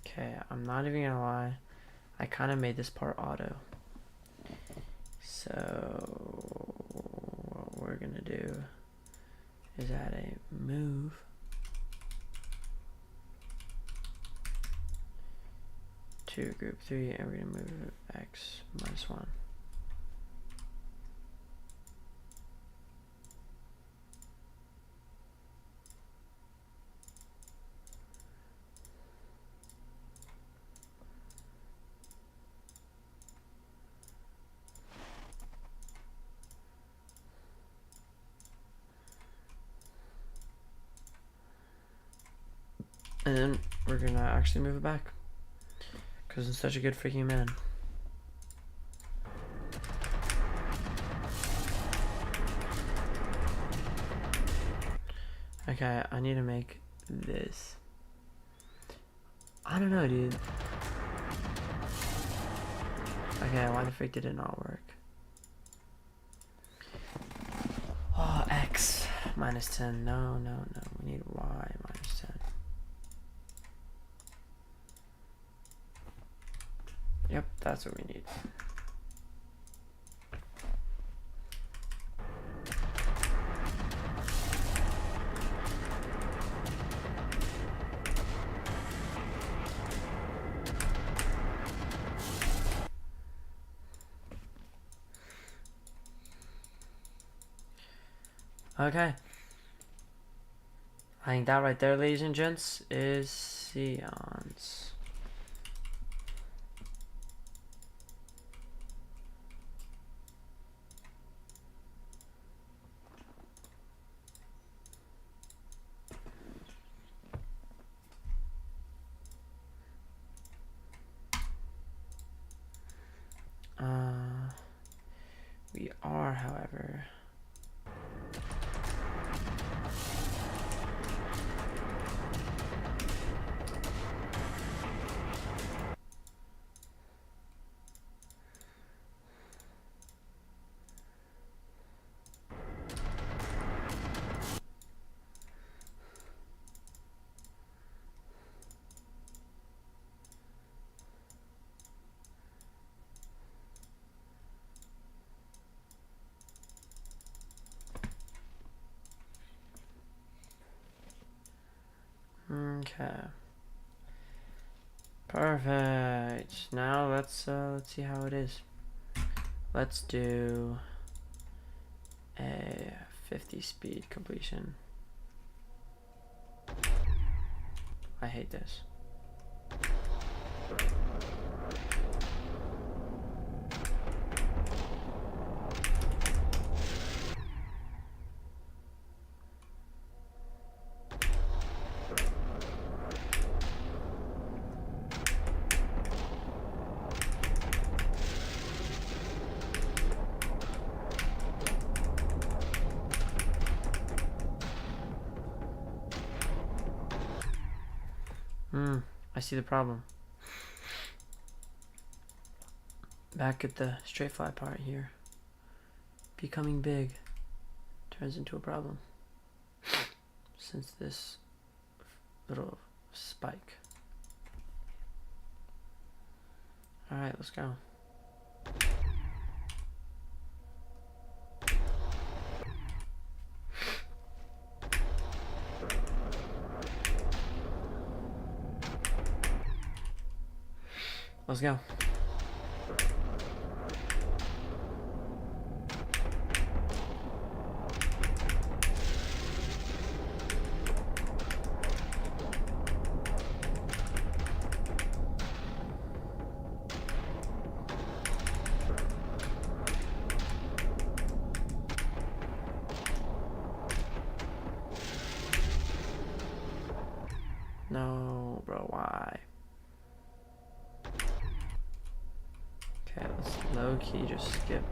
Okay, I'm not even gonna lie. I kind of made this part auto. So what we're gonna do is add a move to group 3, and we're gonna move x -1. And then we're gonna actually move it back. Because it's such a good freaking man. Okay, I need to make this. I don't know, dude. Okay, why the freak did it not work? Oh, x -10. No. We need y -10. Yep, that's what we need. Okay. I think that right there, ladies and gents, is Seance. We are, however, okay. Perfect. Now let's see how it is. Let's do a 50 speed completion. I hate this. I see the problem. Back at the straight fly part here. Becoming big turns into a problem. Since this little spike. Alright, let's go. Let's go. No, bro, why? Okay, let's low-key just skip.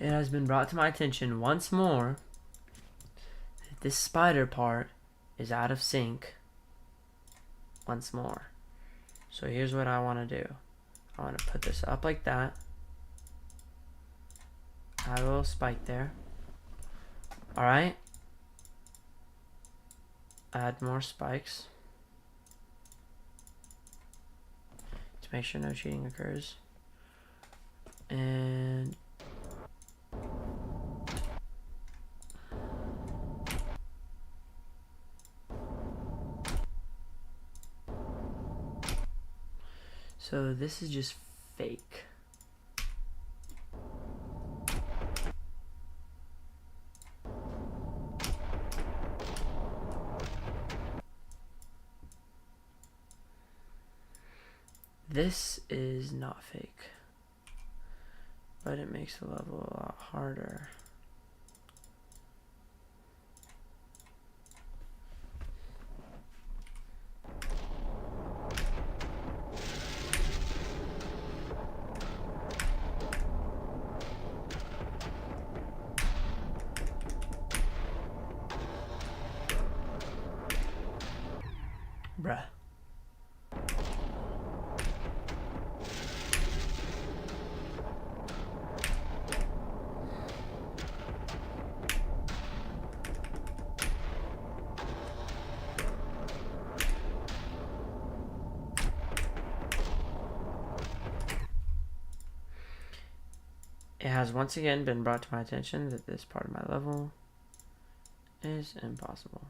It has been brought to my attention once more that this spider part is out of sync once more. So here's what I want to do. I want to put this up like that. Add a little spike there. Alright. Add more spikes to make sure no cheating occurs. And so this is just fake. This is not fake, but it makes the level a lot harder. Bruh. It has once again been brought to my attention that this part of my level is impossible.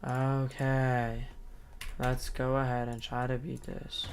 Okay, let's go ahead and try to beat this.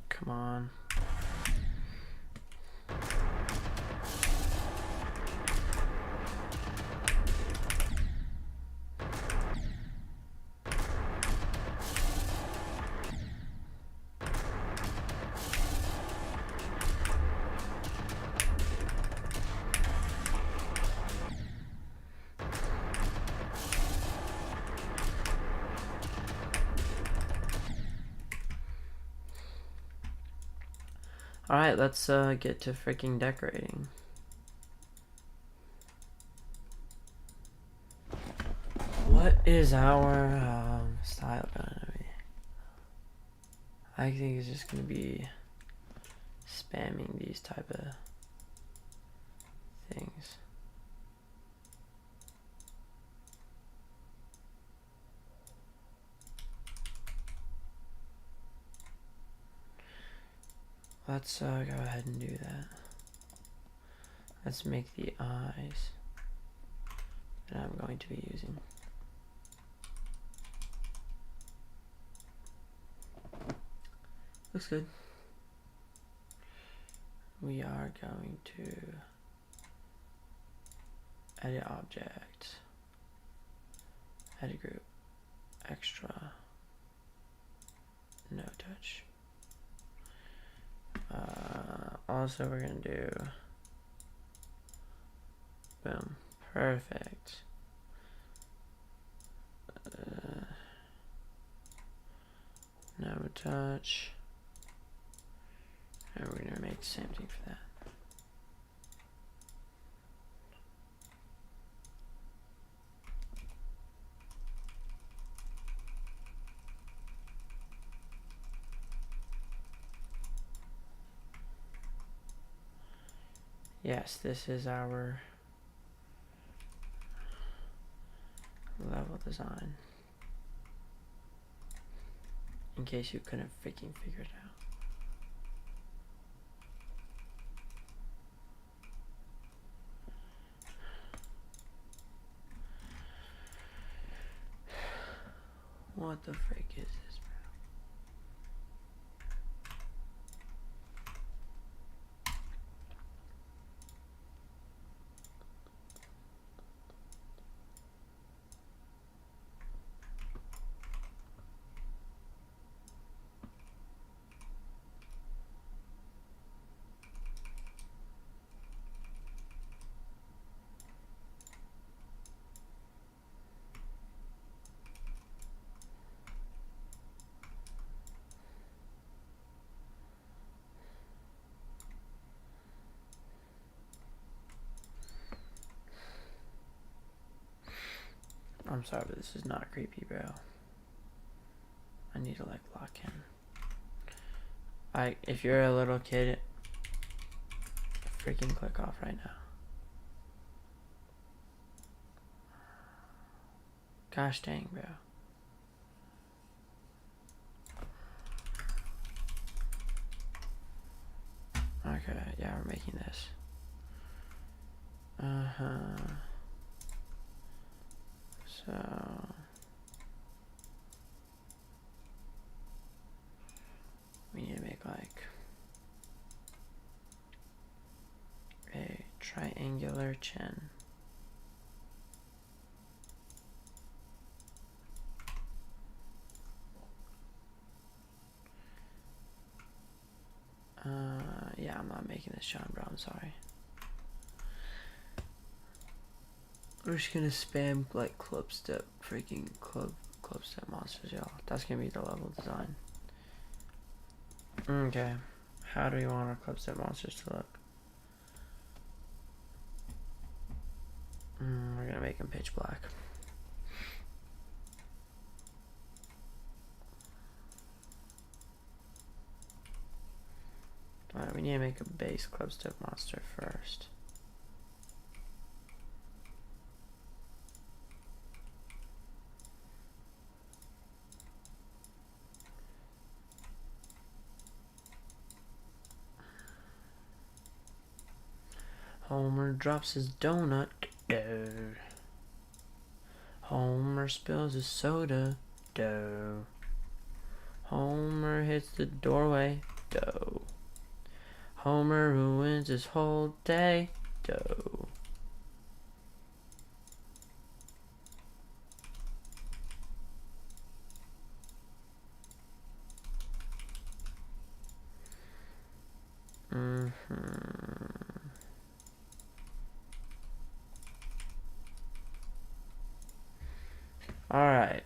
Come on. Alright, let's get to freaking decorating. What is our style gonna be? I think it's just gonna be spamming these type of things. Let's go ahead and do that. Let's make the eyes that I'm going to be using. Looks good. We are going to edit object, edit group, extra, no touch. Also we're gonna do boom, perfect. No touch, and we're gonna make the same thing for that. Yes, this is our level design. In case you couldn't freaking figure it out. What the frick is this, bro? I'm sorry, but this is not creepy, bro. I need to like lock in. If you're a little kid, freaking click off right now. Gosh dang, bro. Okay, yeah, we're making this. So we need to make like triangular chin. Yeah, I'm not making this Sean, bro. I'm sorry. We're just gonna spam like club step, freaking club step monsters, y'all. That's gonna be the level design. Okay, how do we want our club step monsters to look? We're gonna make them pitch black. Alright, we need to make a base club step monster first. Homer drops his donut. Dough. Homer spills his soda. Dough. Homer hits the doorway. Dough. Homer ruins his whole day. Dough. Alright.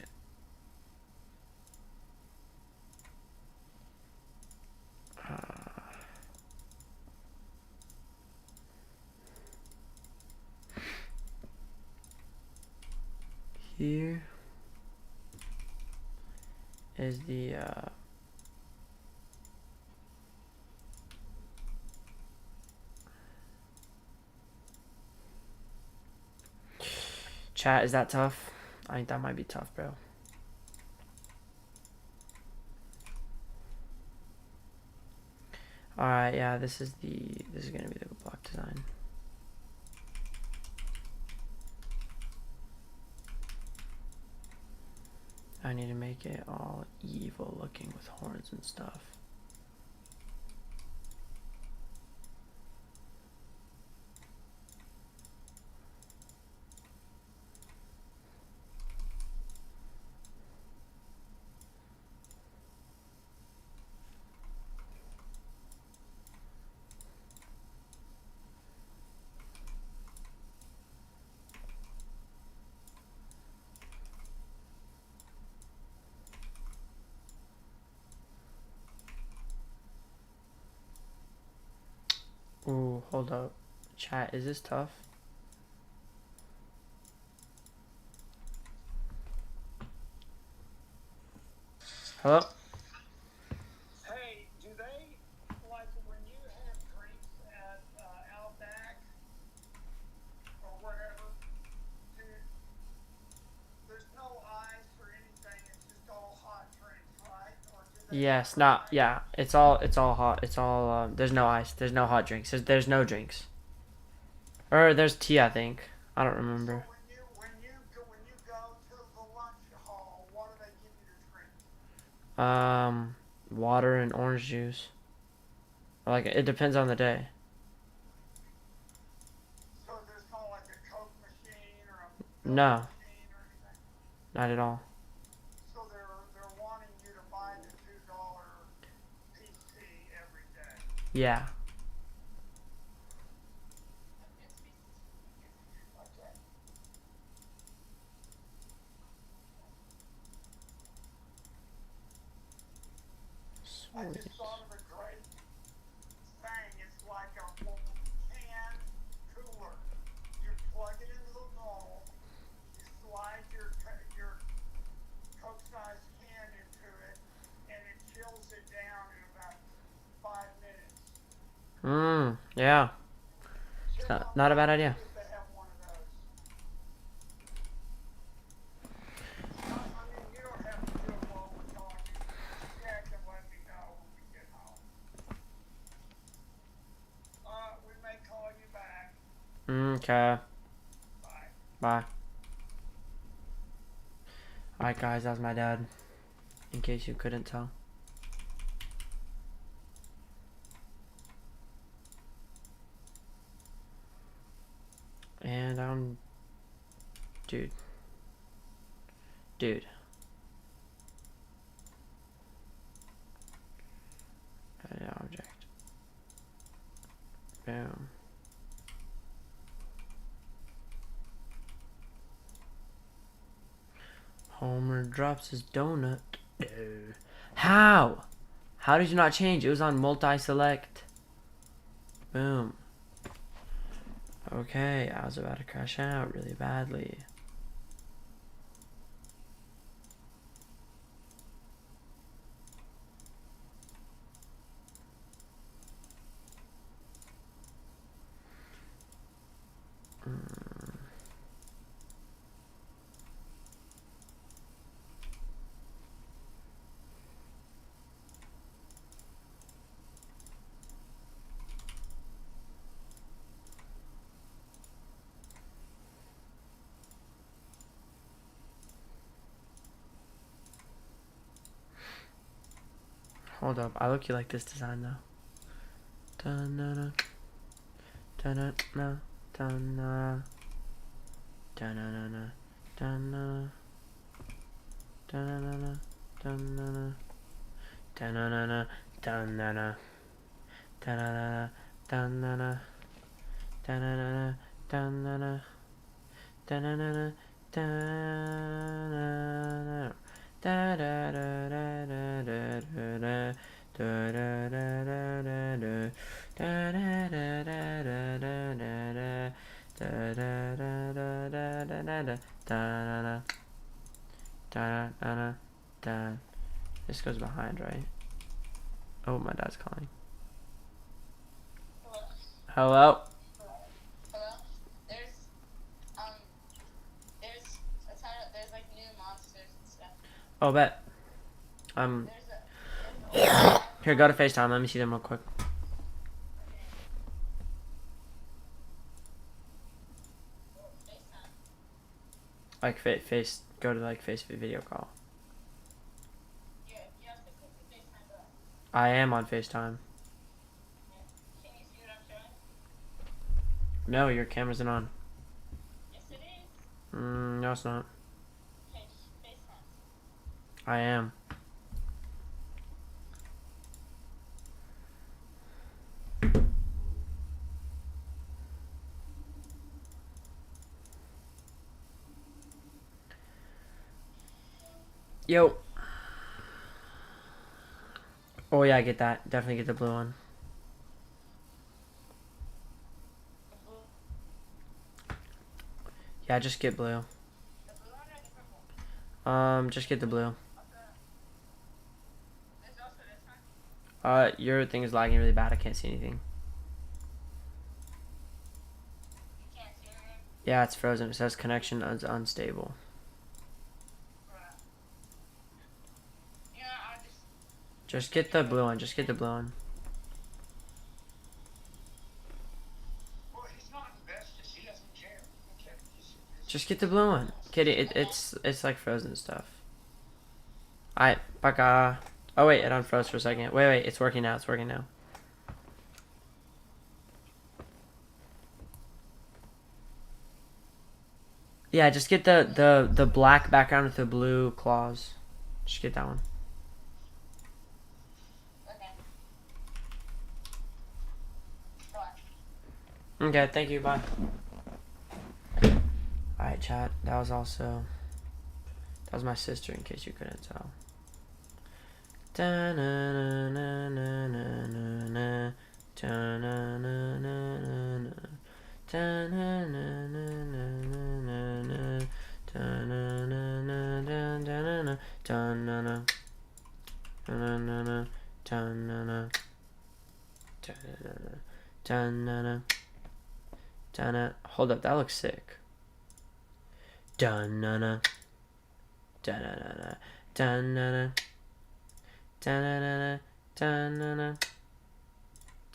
Here is the chat. Is that tough? I think that might be tough, bro. Alright, yeah, this is gonna be the block design. I need to make it all evil looking with horns and stuff. Ooh, hold up. Chat, is this tough? Hello? Hey, do they, like, when you have drinks at Outback or wherever, there's no ice or anything, it's just all hot drinks, right? Or do they Yes, have not, ice? yeah, it's all hot, it's all, there's no ice, there's no hot drinks, there's no drinks. Or there's tea, I think. I don't remember. So when you go to the lunch hall, what do they give you to drink? Water and orange juice. Like, it depends on the day. So there's not like a Coke machine or a No, machine or anything? not at all. So they're wanting you to buy the $2 PC every day. Yeah. Okay. I Sweet. just thought of a great thing. It's like a can cooler. You plug it into the wall. You slide your Coke size can into it, and it chills it down in about 5 minutes. Yeah. Check Not a bad online, idea. see if they have one of those. I mean, you don't have to do it while we're talking. Check and let me know when we get home. We may call you back. Okay. Bye. Bye. Alright, guys, that's my dad. In case you couldn't tell. on, dude. Dude. Edit object. Boom. Homer drops his donut. No. How? How did you not change? It was on multi-select. Boom. Okay, I was about to crash out really badly. Hold up, I look you like this design though. Da-na-na. Da-na-na. Da-na. Da-na-na-na. Da-na. Da-na-na-na. Da-na-na. Da-na-na-na. Da-na-na. Da-na-na. Da-na-na. Da-na-na. Da-na-na. Da-na-na-na. Da-na-na. Da-da-da-da-da-da-da. Da-da-da-da-da-da. Da-da-da-da-da-da-da. Da-da-da-da-da-da-da. Da-da-da. Da-da-da-da. Da. This goes behind, right? Oh, my dad's calling. Hello? Hello? There's a ton of, there's like new monsters and stuff. Oh, bet. Here, go to FaceTime. Let me see them real quick. FaceTime. Like, go to, like, face video call. You have to quickly FaceTime us. I am on FaceTime. Can you see what I'm showing? No, your camera isn't on. Yes, it is. No, it's not. Okay, FaceTime. I am. Yo. Oh, yeah, I get that. Definitely get the blue one. The blue Yeah, just get blue. one or the purple? Just get the blue. Okay. There's also this one. Your thing is lagging really bad. I can't see anything. You can't see anything? Yeah, it's frozen. It says connection is unstable. Bruh. You know, I'll just... Just get the blue one. Just get the blue one. Well, he's not invested. He doesn't care. Okay. Just get the blue one. Kitty, it's like frozen stuff. Alright, baka. Oh wait, it unfroze for a second. Wait, it's working now. It's working now. Yeah, just get the black background with the blue claws. Just get that one. Okay. Okay, thank you. Bye. Alright, chat. That was my sister, in case you couldn't tell. Da-na-na-na-na-na-na. Da-na-na-na-na-na. Da-na-na-na-na-na-na. Da-na-na-na-na-na-na. Da-na-na. Da-na-na-na. Da-na-na. Da-na-na. Da-na-na. Da-na. Hold up, that looks sick. Da-na-na. Da-na-na-na. Da-na-na. Da-na-na-na. Da-na-na.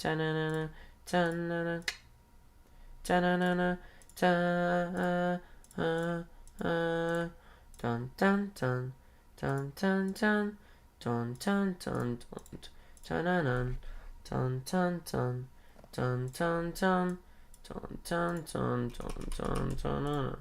Da-na-na-na. Da-na-na. Da-na-na-na. Da-na-na. Dun dun dun. Dun dun dun. Dun dun dun dun. Dun dun dun. Dun dun dun. Dun dun dun. Dun, dun, dun, dun, dun, dun, dun.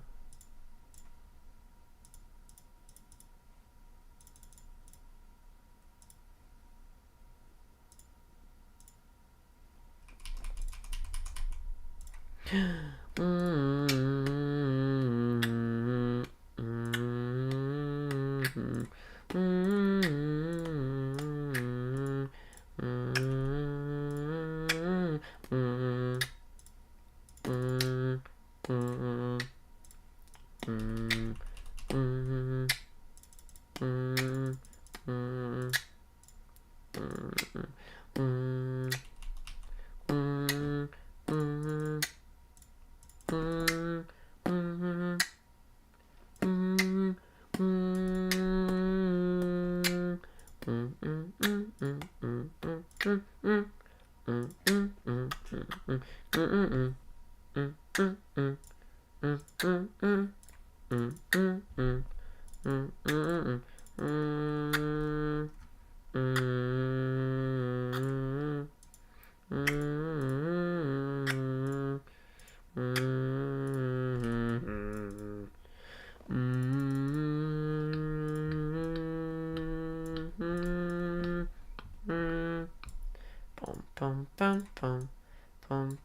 Pum pum pum pum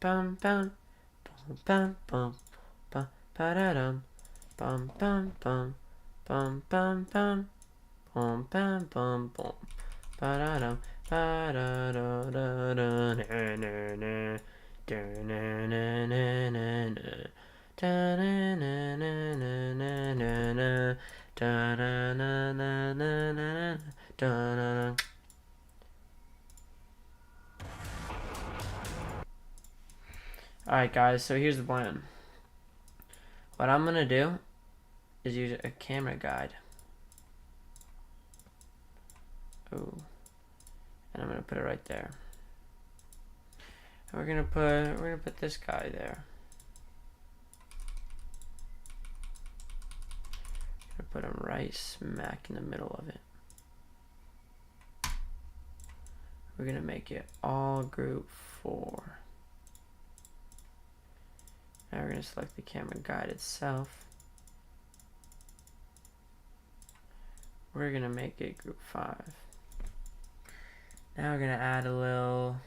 pum pum pum pum pum pa-da-dum pum pum pum pum pum pum pum pum pum pum pa-da-dum pa-da-da-da-da na-na-na da-na-na-na-na-na da-na-na-na-na-na-na da-na-na-na-na-na da-na-na. Alright guys, so here's the plan. What I'm gonna do is use a camera guide. Ooh. And I'm gonna put it right there. And we're gonna put this guy there. We're gonna put him right smack in the middle of it. We're gonna make it all group 4. Now we're gonna select the camera guide itself. We're gonna make it group 5. Now we're gonna add a little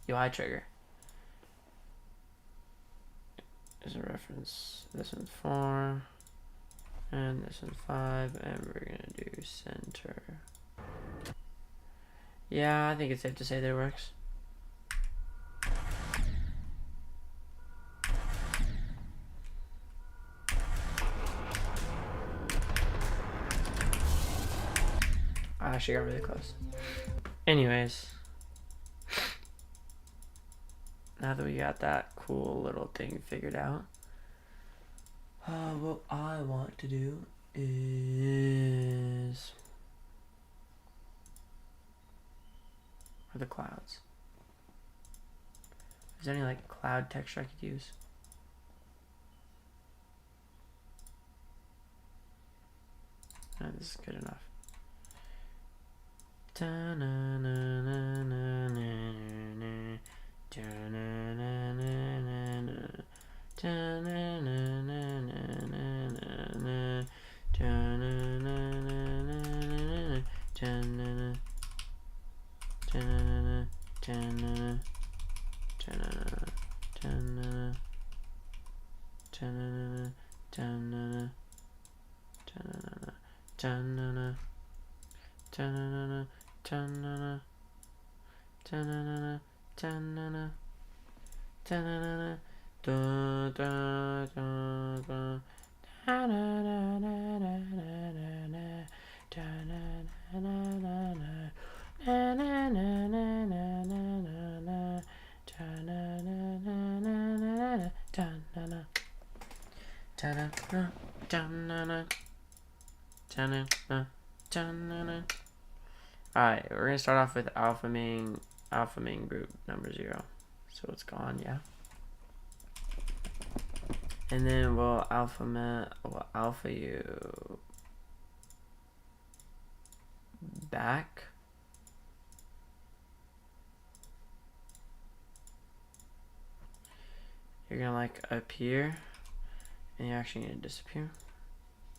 UI trigger. There's a reference. This one's 4, and this one's 5, and we're gonna do center. Yeah, I think it's safe to say that it works. I actually got really close. Anyways, now that we got that cool little thing figured out, what I want to do is the clouds. Is there any like cloud texture I could use? No, this is good enough. Alright, we're gonna start off with alpha main group number 0. So it's gone, yeah. And then we'll alpha you back you're gonna like appear, and you're actually gonna disappear.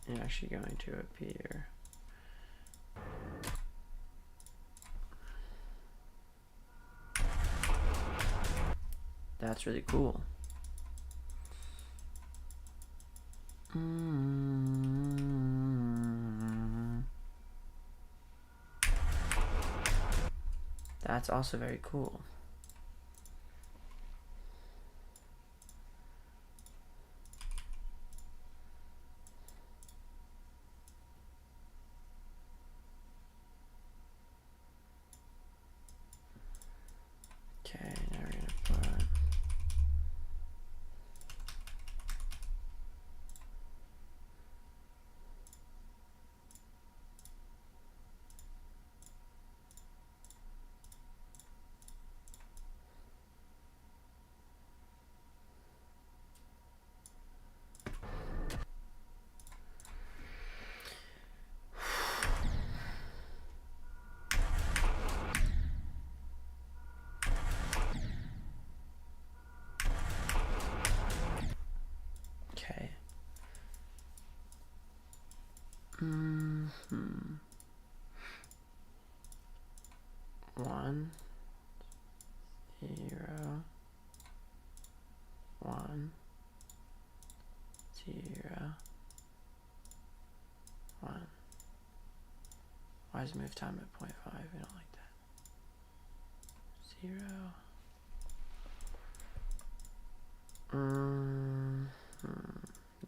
And you're actually going to appear. That's really cool. That's also very cool. Okay, now we're gonna put okay. One, 0, 1, 0, 1. Why is move time at 0.5? We don't like that. 0.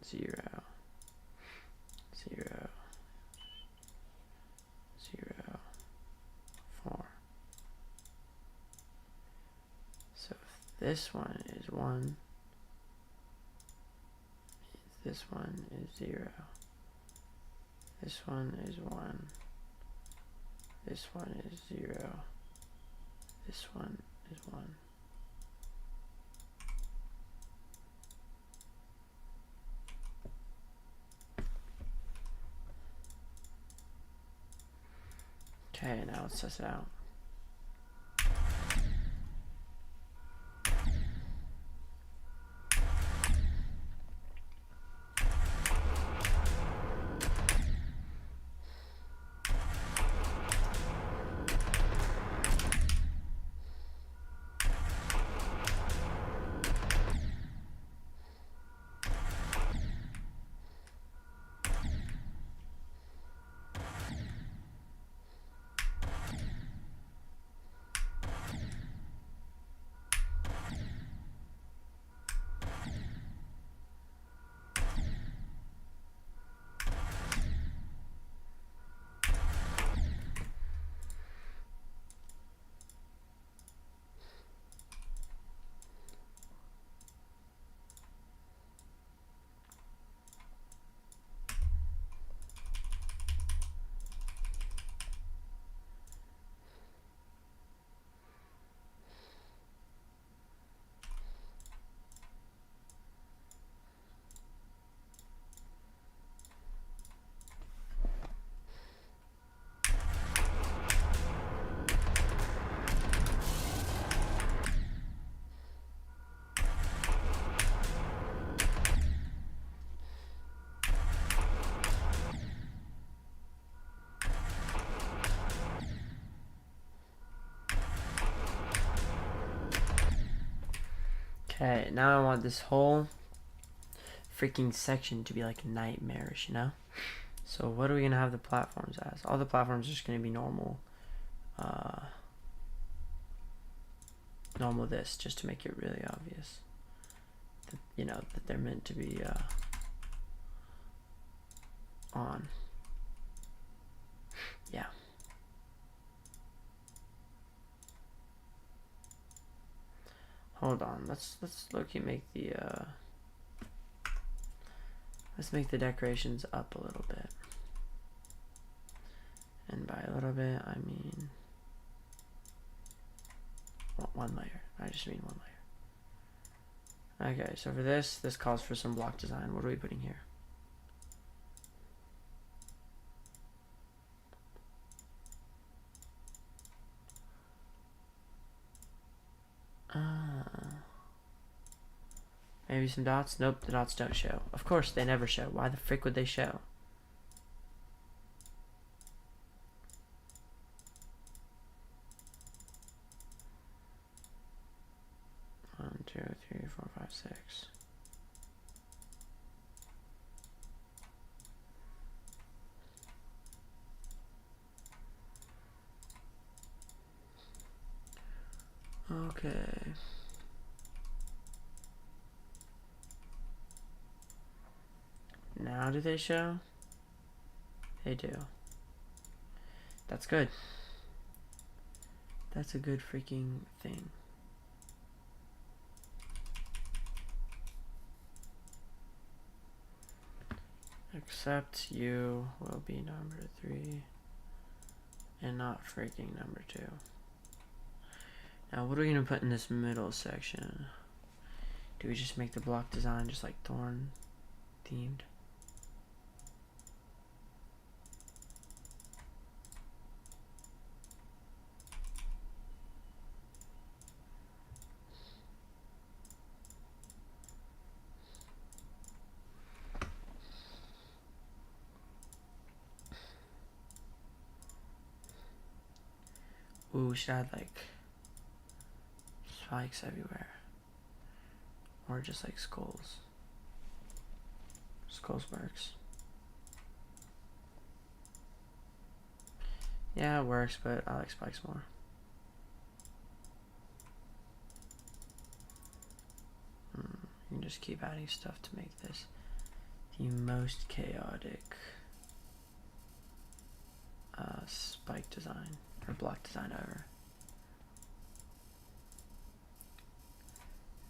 0, 0, 0, 4. So if this one is 1, this one is 0. This one is 1. This one is 0. This one is 1. Okay, now let's test it out. Okay, now I want this whole freaking section to be like nightmarish, you know? So what are we gonna have the platforms as? All the platforms are just gonna be normal. Normal this, just to make it really obvious. That, you know, that they're meant to be on. Yeah. Hold on, let's look and make the let's make the decorations up a little bit. And by a little bit I mean one layer. I just mean one layer. Okay, so for this calls for some block design. What are we putting here? Maybe some dots? Nope, the dots don't show. Of course, they never show. Why the frick would they show? 1, 2, 3, 4, 5, 6. Okay. Now do they show? They do. That's good. That's a good freaking thing. Except you will be number 3 and not freaking number 2. Now what are we gonna put in this middle section? Do we just make the block design just like Thorn themed? Ooh, we should add like spikes everywhere. Or just like skulls. Skulls works. Yeah, it works, but I like spikes more. You can just keep adding stuff to make this the most chaotic spike design or block design ever.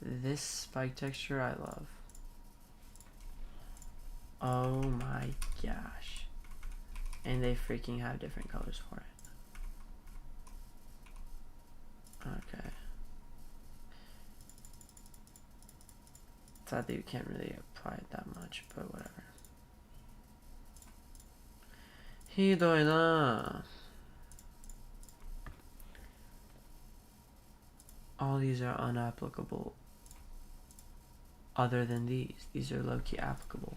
This spike texture I love. Oh my gosh. And they freaking have different colors for it. Okay. Sadly, you can't really apply it that much, but whatever. ひどいな. All these are unapplicable. Other than these. These are low-key applicable.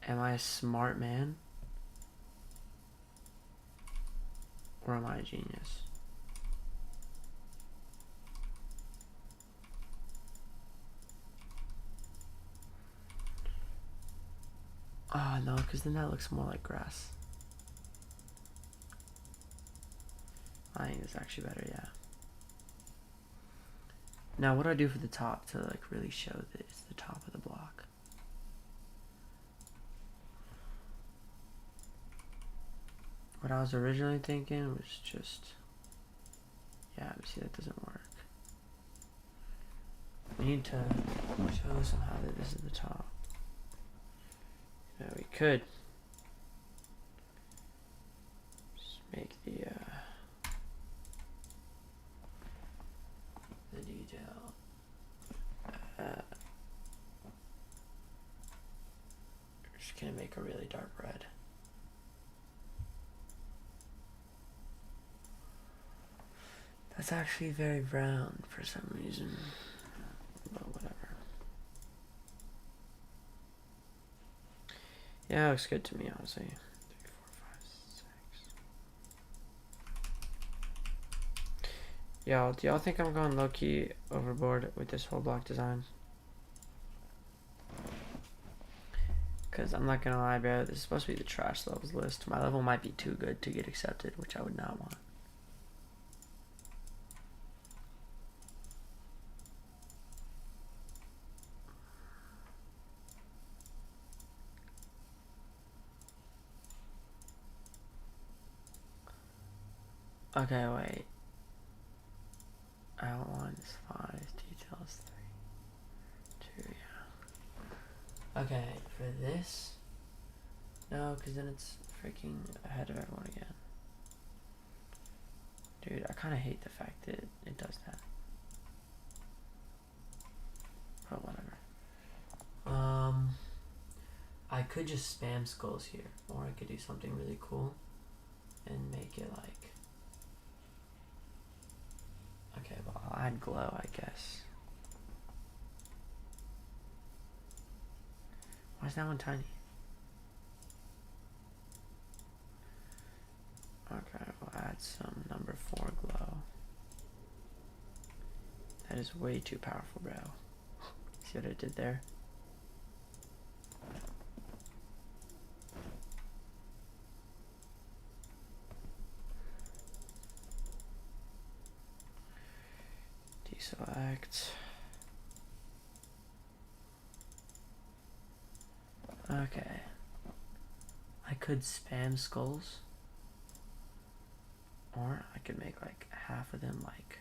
Am I a smart man? Or am I a genius? Oh no, because then that looks more like grass. I think it's actually better, yeah. Now what do I do for the top to like really show that it's the top of the block? What I was originally thinking was just, yeah, but see that doesn't work. We need to show somehow that this is the top. Yeah, we could just make the detail. Just gonna make a really dark red. That's actually very brown for some reason, but whatever. Yeah, it looks good to me, honestly. 3, 4, 5, 6. Y'all, do y'all think I'm going low-key overboard with this whole block design? Because I'm not gonna lie, bro, this is supposed to be the trash levels list. My level might be too good to get accepted, which I would not want. Okay, wait. Outline is 5, details 3, 2, yeah. Okay, for this, no, because then it's freaking ahead of everyone again. Dude, I kind of hate the fact that it does that. But whatever. I could just spam skulls here, or I could do something really cool and make it like add glow, I guess. Why is that one tiny? Okay, we'll add some number 4 glow. That is way too powerful, bro. See what I did there? Deselect. Okay. I could spam skulls. Or I could make like half of them like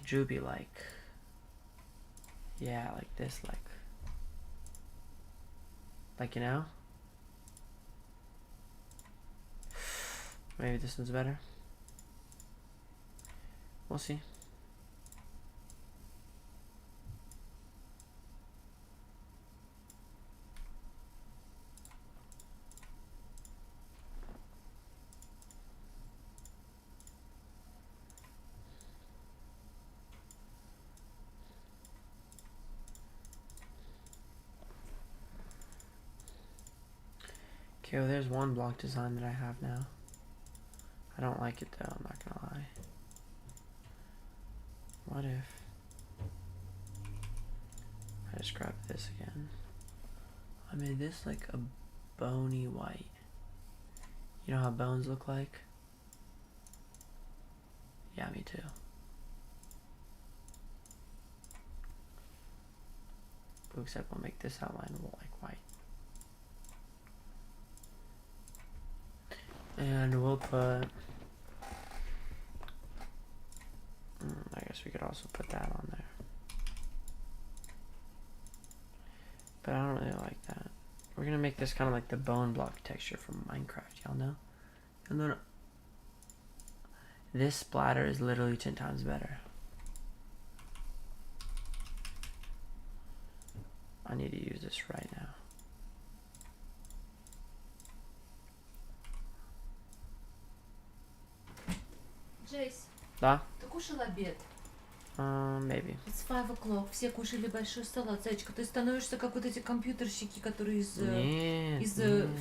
droopy, like, yeah, like this, like, you know, maybe this one's better. We'll see. Okay, well, there's one block design that I have now. I don't like it though, I'm not gonna lie. What if I just grab this again? I made this like a bony white. You know how bones look like? Yeah, me too. Except we'll make this outline like white. And we'll put, I guess we could also put that on there. But I don't really like that. We're gonna make this kind of like the bone block texture from Minecraft, y'all know? And then this splatter is literally 10 times better. I need to use this right now. Джейс, Да? ты кушал обед? Maybe. It's 5 o'clock. Все кушали большой салат. Зайчка, ты становишься как вот эти компьютерщики, которые из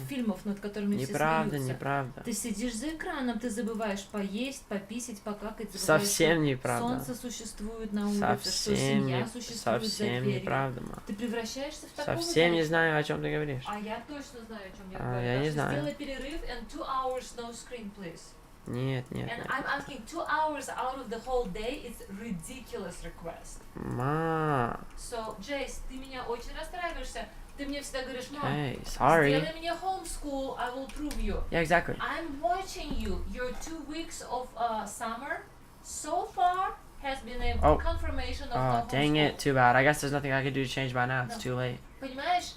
фильмов, над которыми все смеются. Неправда. Ты сидишь за экраном, ты забываешь поесть, пописать, покакать. Совсем неправда. Солнце существует на улице, что семья существует за дверью. Совсем неправда, ма. Ты превращаешься в такого Совсем не знаю, о чем ты говоришь. А я точно знаю, о чем я говорю. Я не знаю. Сделай перерыв and 2 hours no screen, please. Нет. And I'm asking 2 hours out of the whole day. It's ridiculous request. Ма. So, Jace, ты меня очень расстраиваешься. Ты мне всегда говоришь, мам, Hey, sorry. сделай мне homeschool, I will prove you. Yeah, exactly. I'm watching you. Your 2 weeks of summer so far has been a confirmation of the homeschool. Dang it, too bad. I guess there's nothing I can do to change by now. It's No. too late. Понимаешь,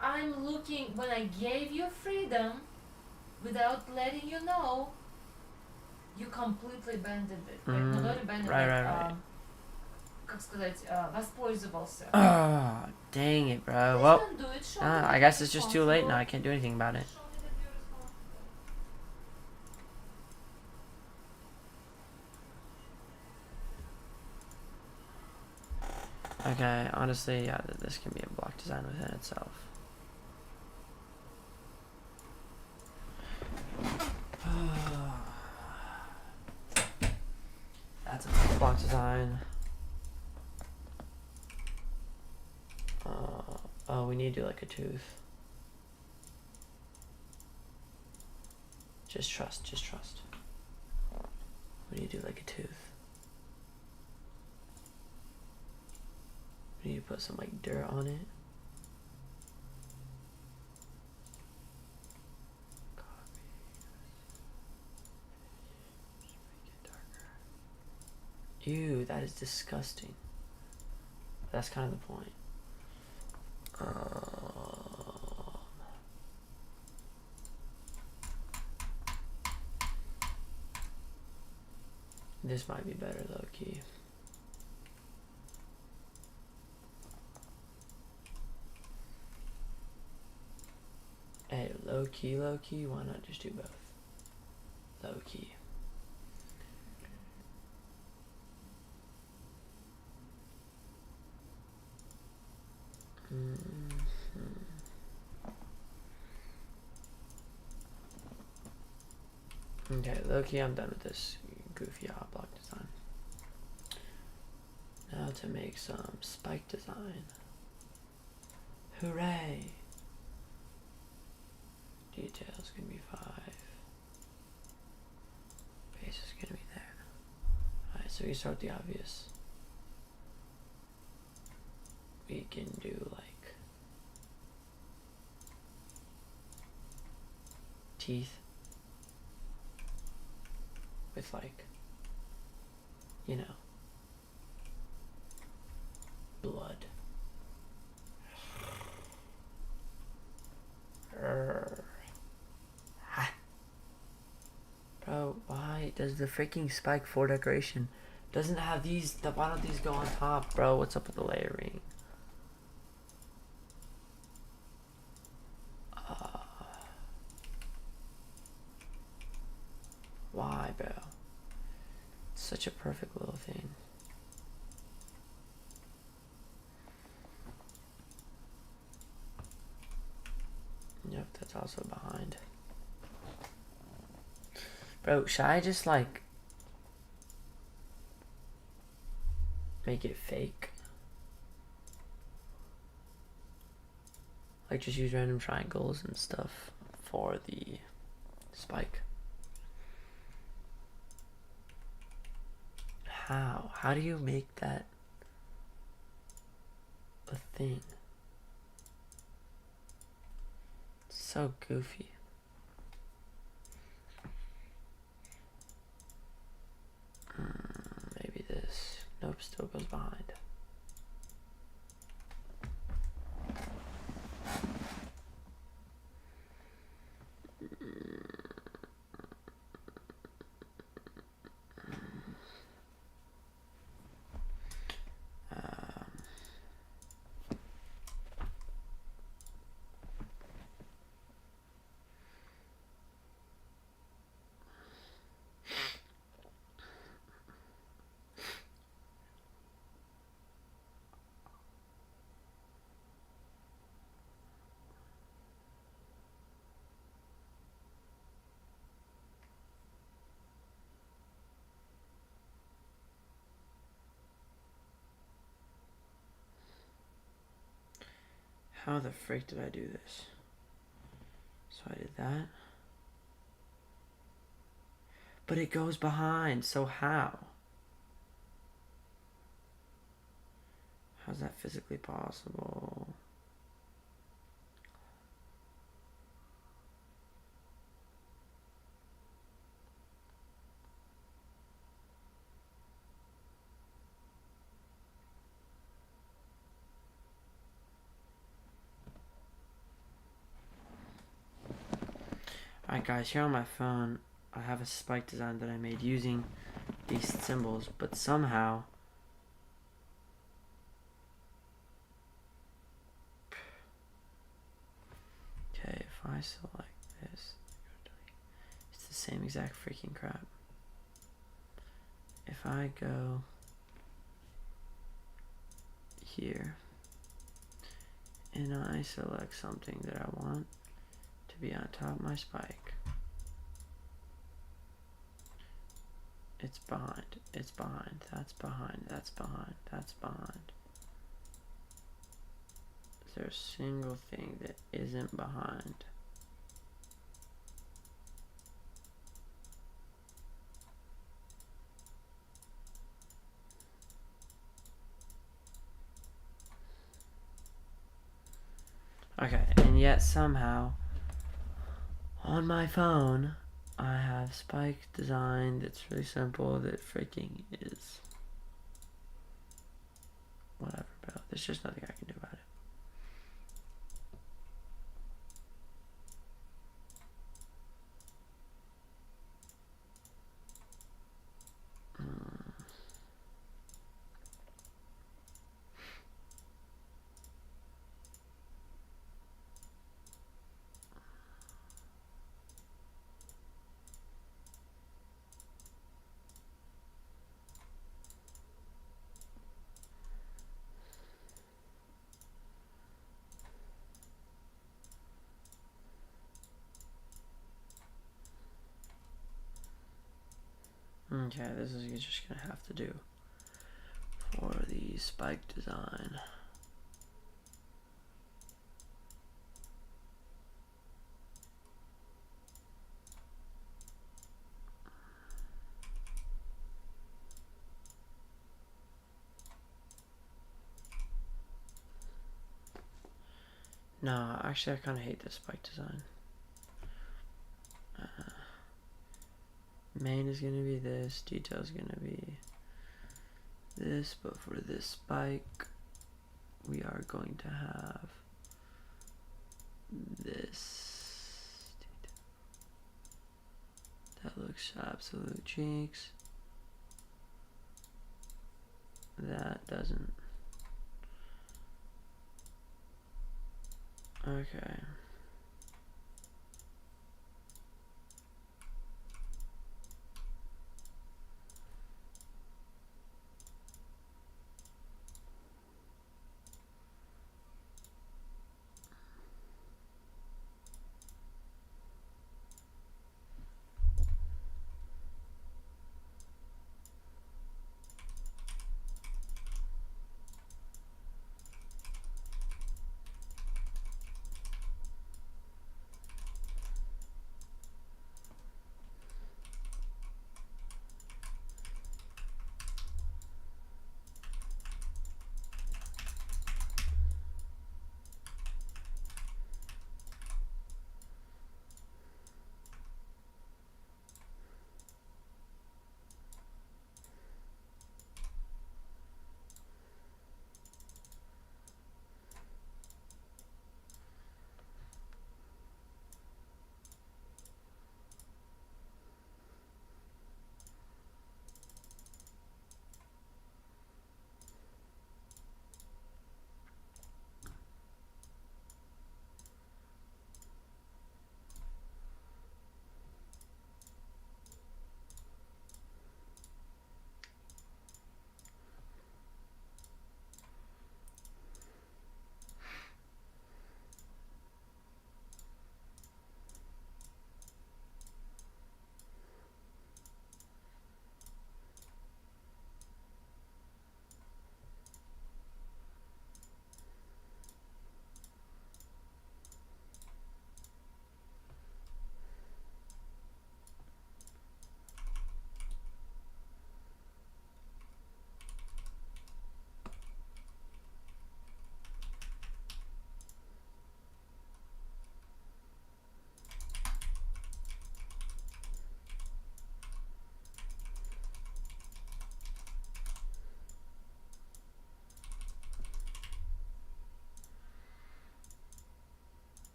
I'm looking, when I gave you freedom, without letting you know, you completely abandoned it. Like, ну, not abandoned, Right. как сказать, воспользовался. Oh, dang it, bro. Please Well, don't do it. Show me that I guess you're it's just too late now. responsible. I can't do anything about it. Show me that you're responsible. Okay, honestly, yeah, this can be a block design within itself. That's a block design. Oh, we need to do like a tooth. Just trust. We need to do like a tooth. We need to put some like dirt on it. Ew, that is disgusting. That's kind of the point. This might be better low key. Hey, low key, why not just do both? low key. Okay, low key, I'm done with this goofy hot block design. Now to make some spike design. Hooray! Details can be 5. Base is gonna be there. Alright, so we start with the obvious. We can do like teeth with like, you know, blood. Ha. Bro, why does the freaking spike 4 decoration doesn't have these? Why don't these go on top, bro? What's up with the layering? Why, bro? It's such a perfect little thing. Yep, that's also behind. Bro, should I just like make it fake? Like just use random triangles and stuff for the spike. How? How do you make that a thing? It's so goofy. Maybe this. Nope, still goes behind. How the frick did I do this? So I did that. But it goes behind, so how? How's that physically possible? Alright guys, here on my phone, I have a spike design that I made using these symbols, but somehow okay, if I select this, it's the same exact freaking crap. If I go here and I select something that I want to be on top of my spike, it's behind, it's behind, that's behind, that's behind, that's behind. Is there a single thing that isn't behind? Okay, and yet somehow on my phone I have spike design that's really simple that freaking is whatever, bro. There's just nothing I can do about it. Okay, this is just gonna have to do for the spike design. No, actually I kind of hate this spike design. Main is gonna be this, detail is gonna be this, but for this spike, we are going to have this. That looks absolute cheeks. That doesn't. Okay.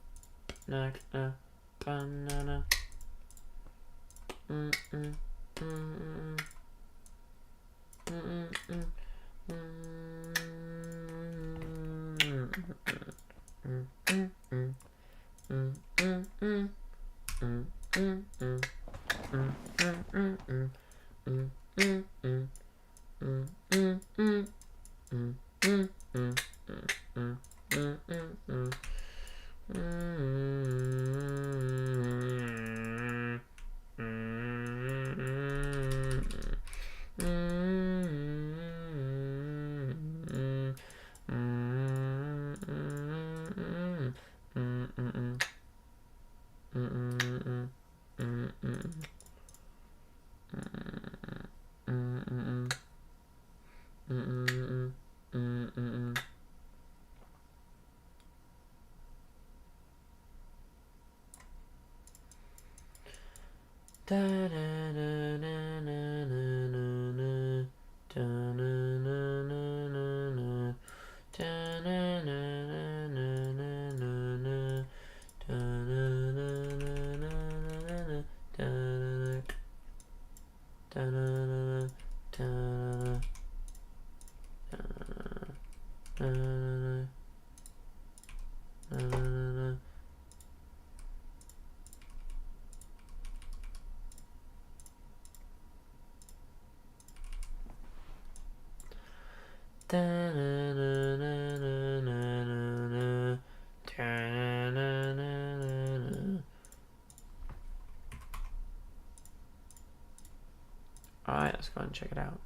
Banana, banana. Alright, let's go and check it out.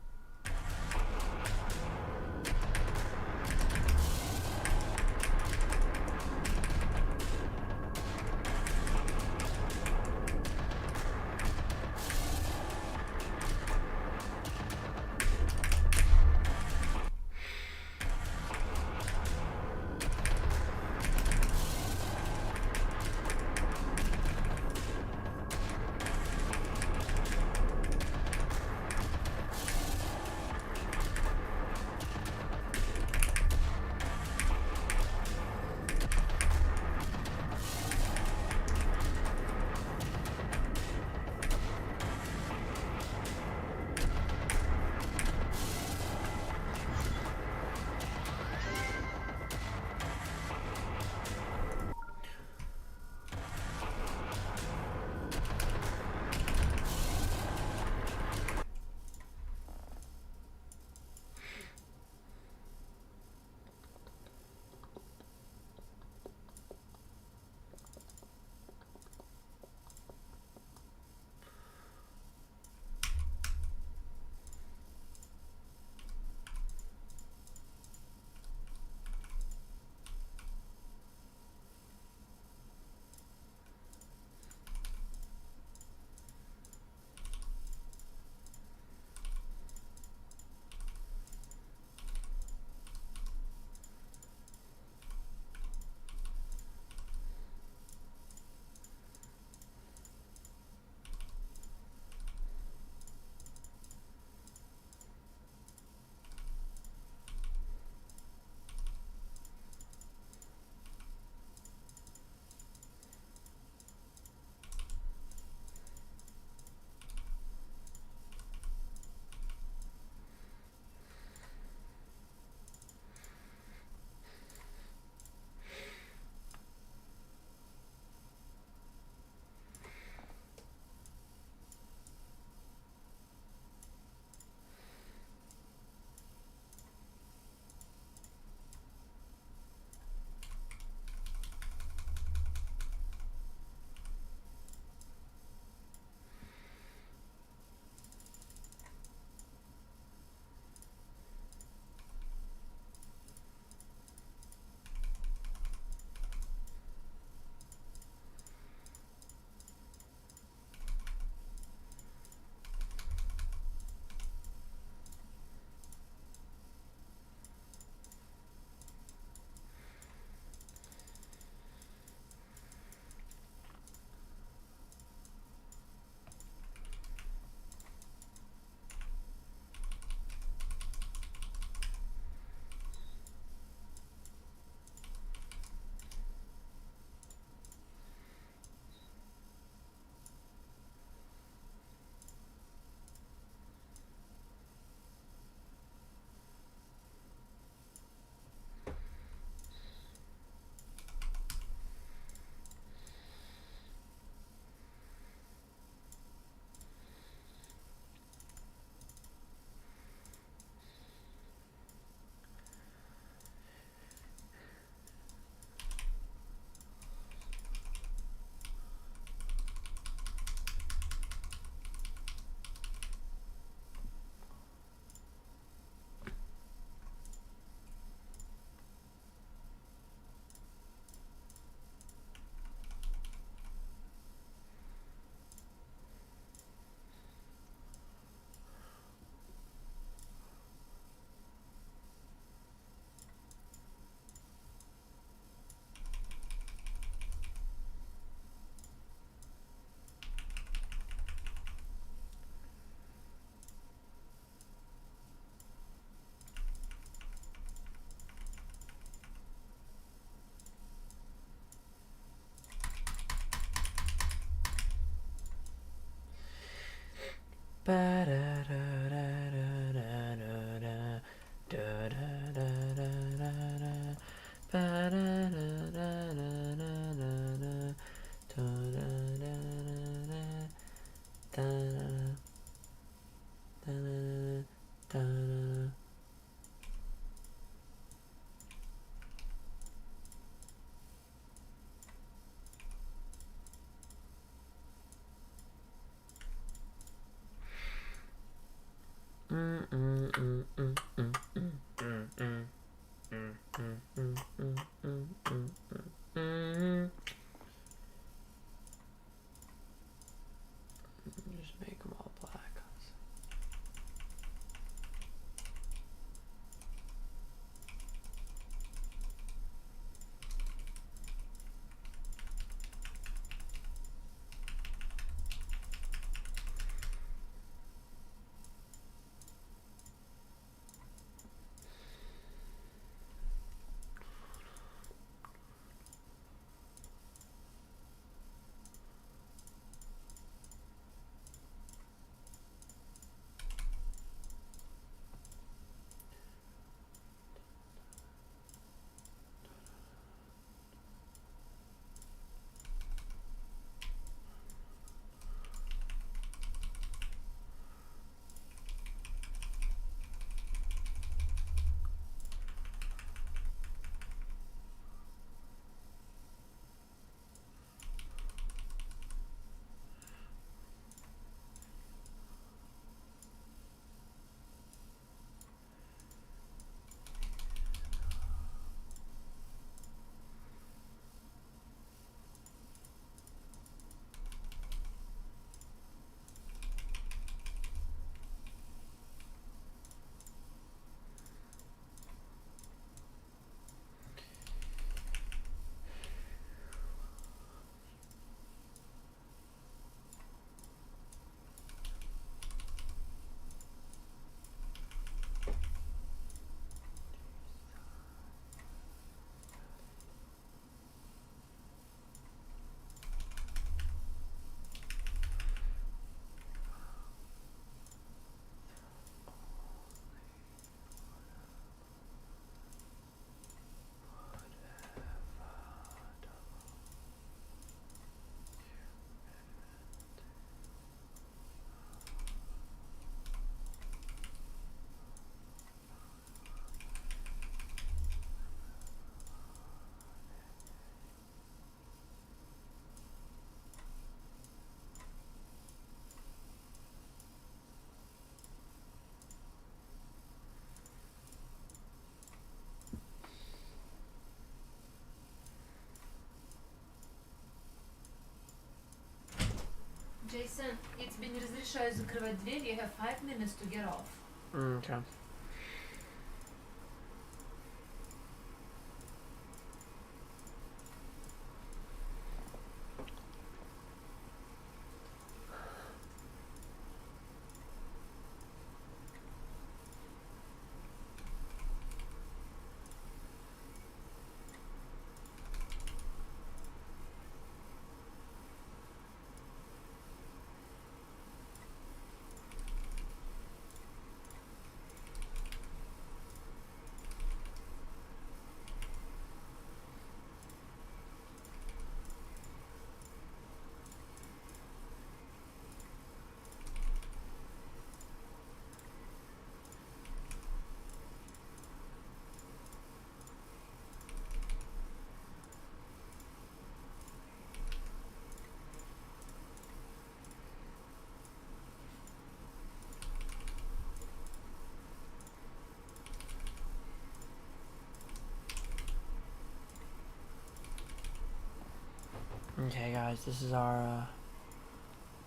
Just make them all black. Jason, я тебе не разрешаю закрывать дверь. You have 5 minutes to get off. Okay. Okay, guys, this is our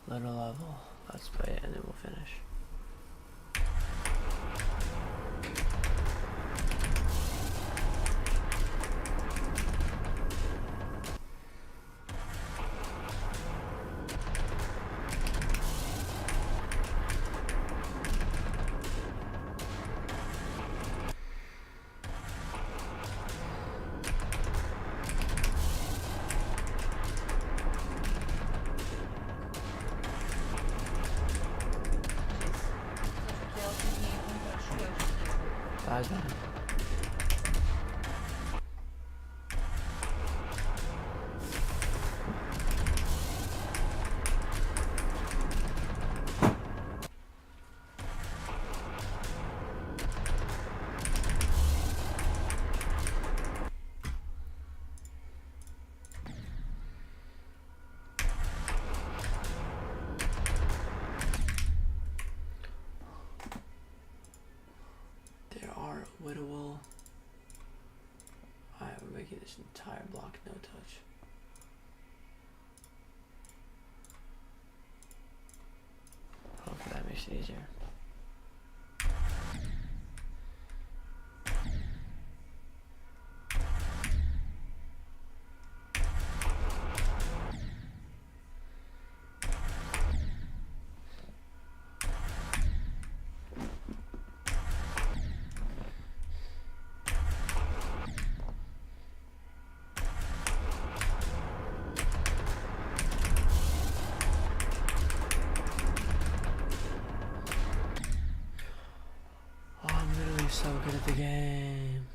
little level. Let's play it and then we'll finish. Bye, John. There are wittable. Alright, we're making this entire block no touch. Hopefully that makes it easier. Oh, I'm literally so good at the game.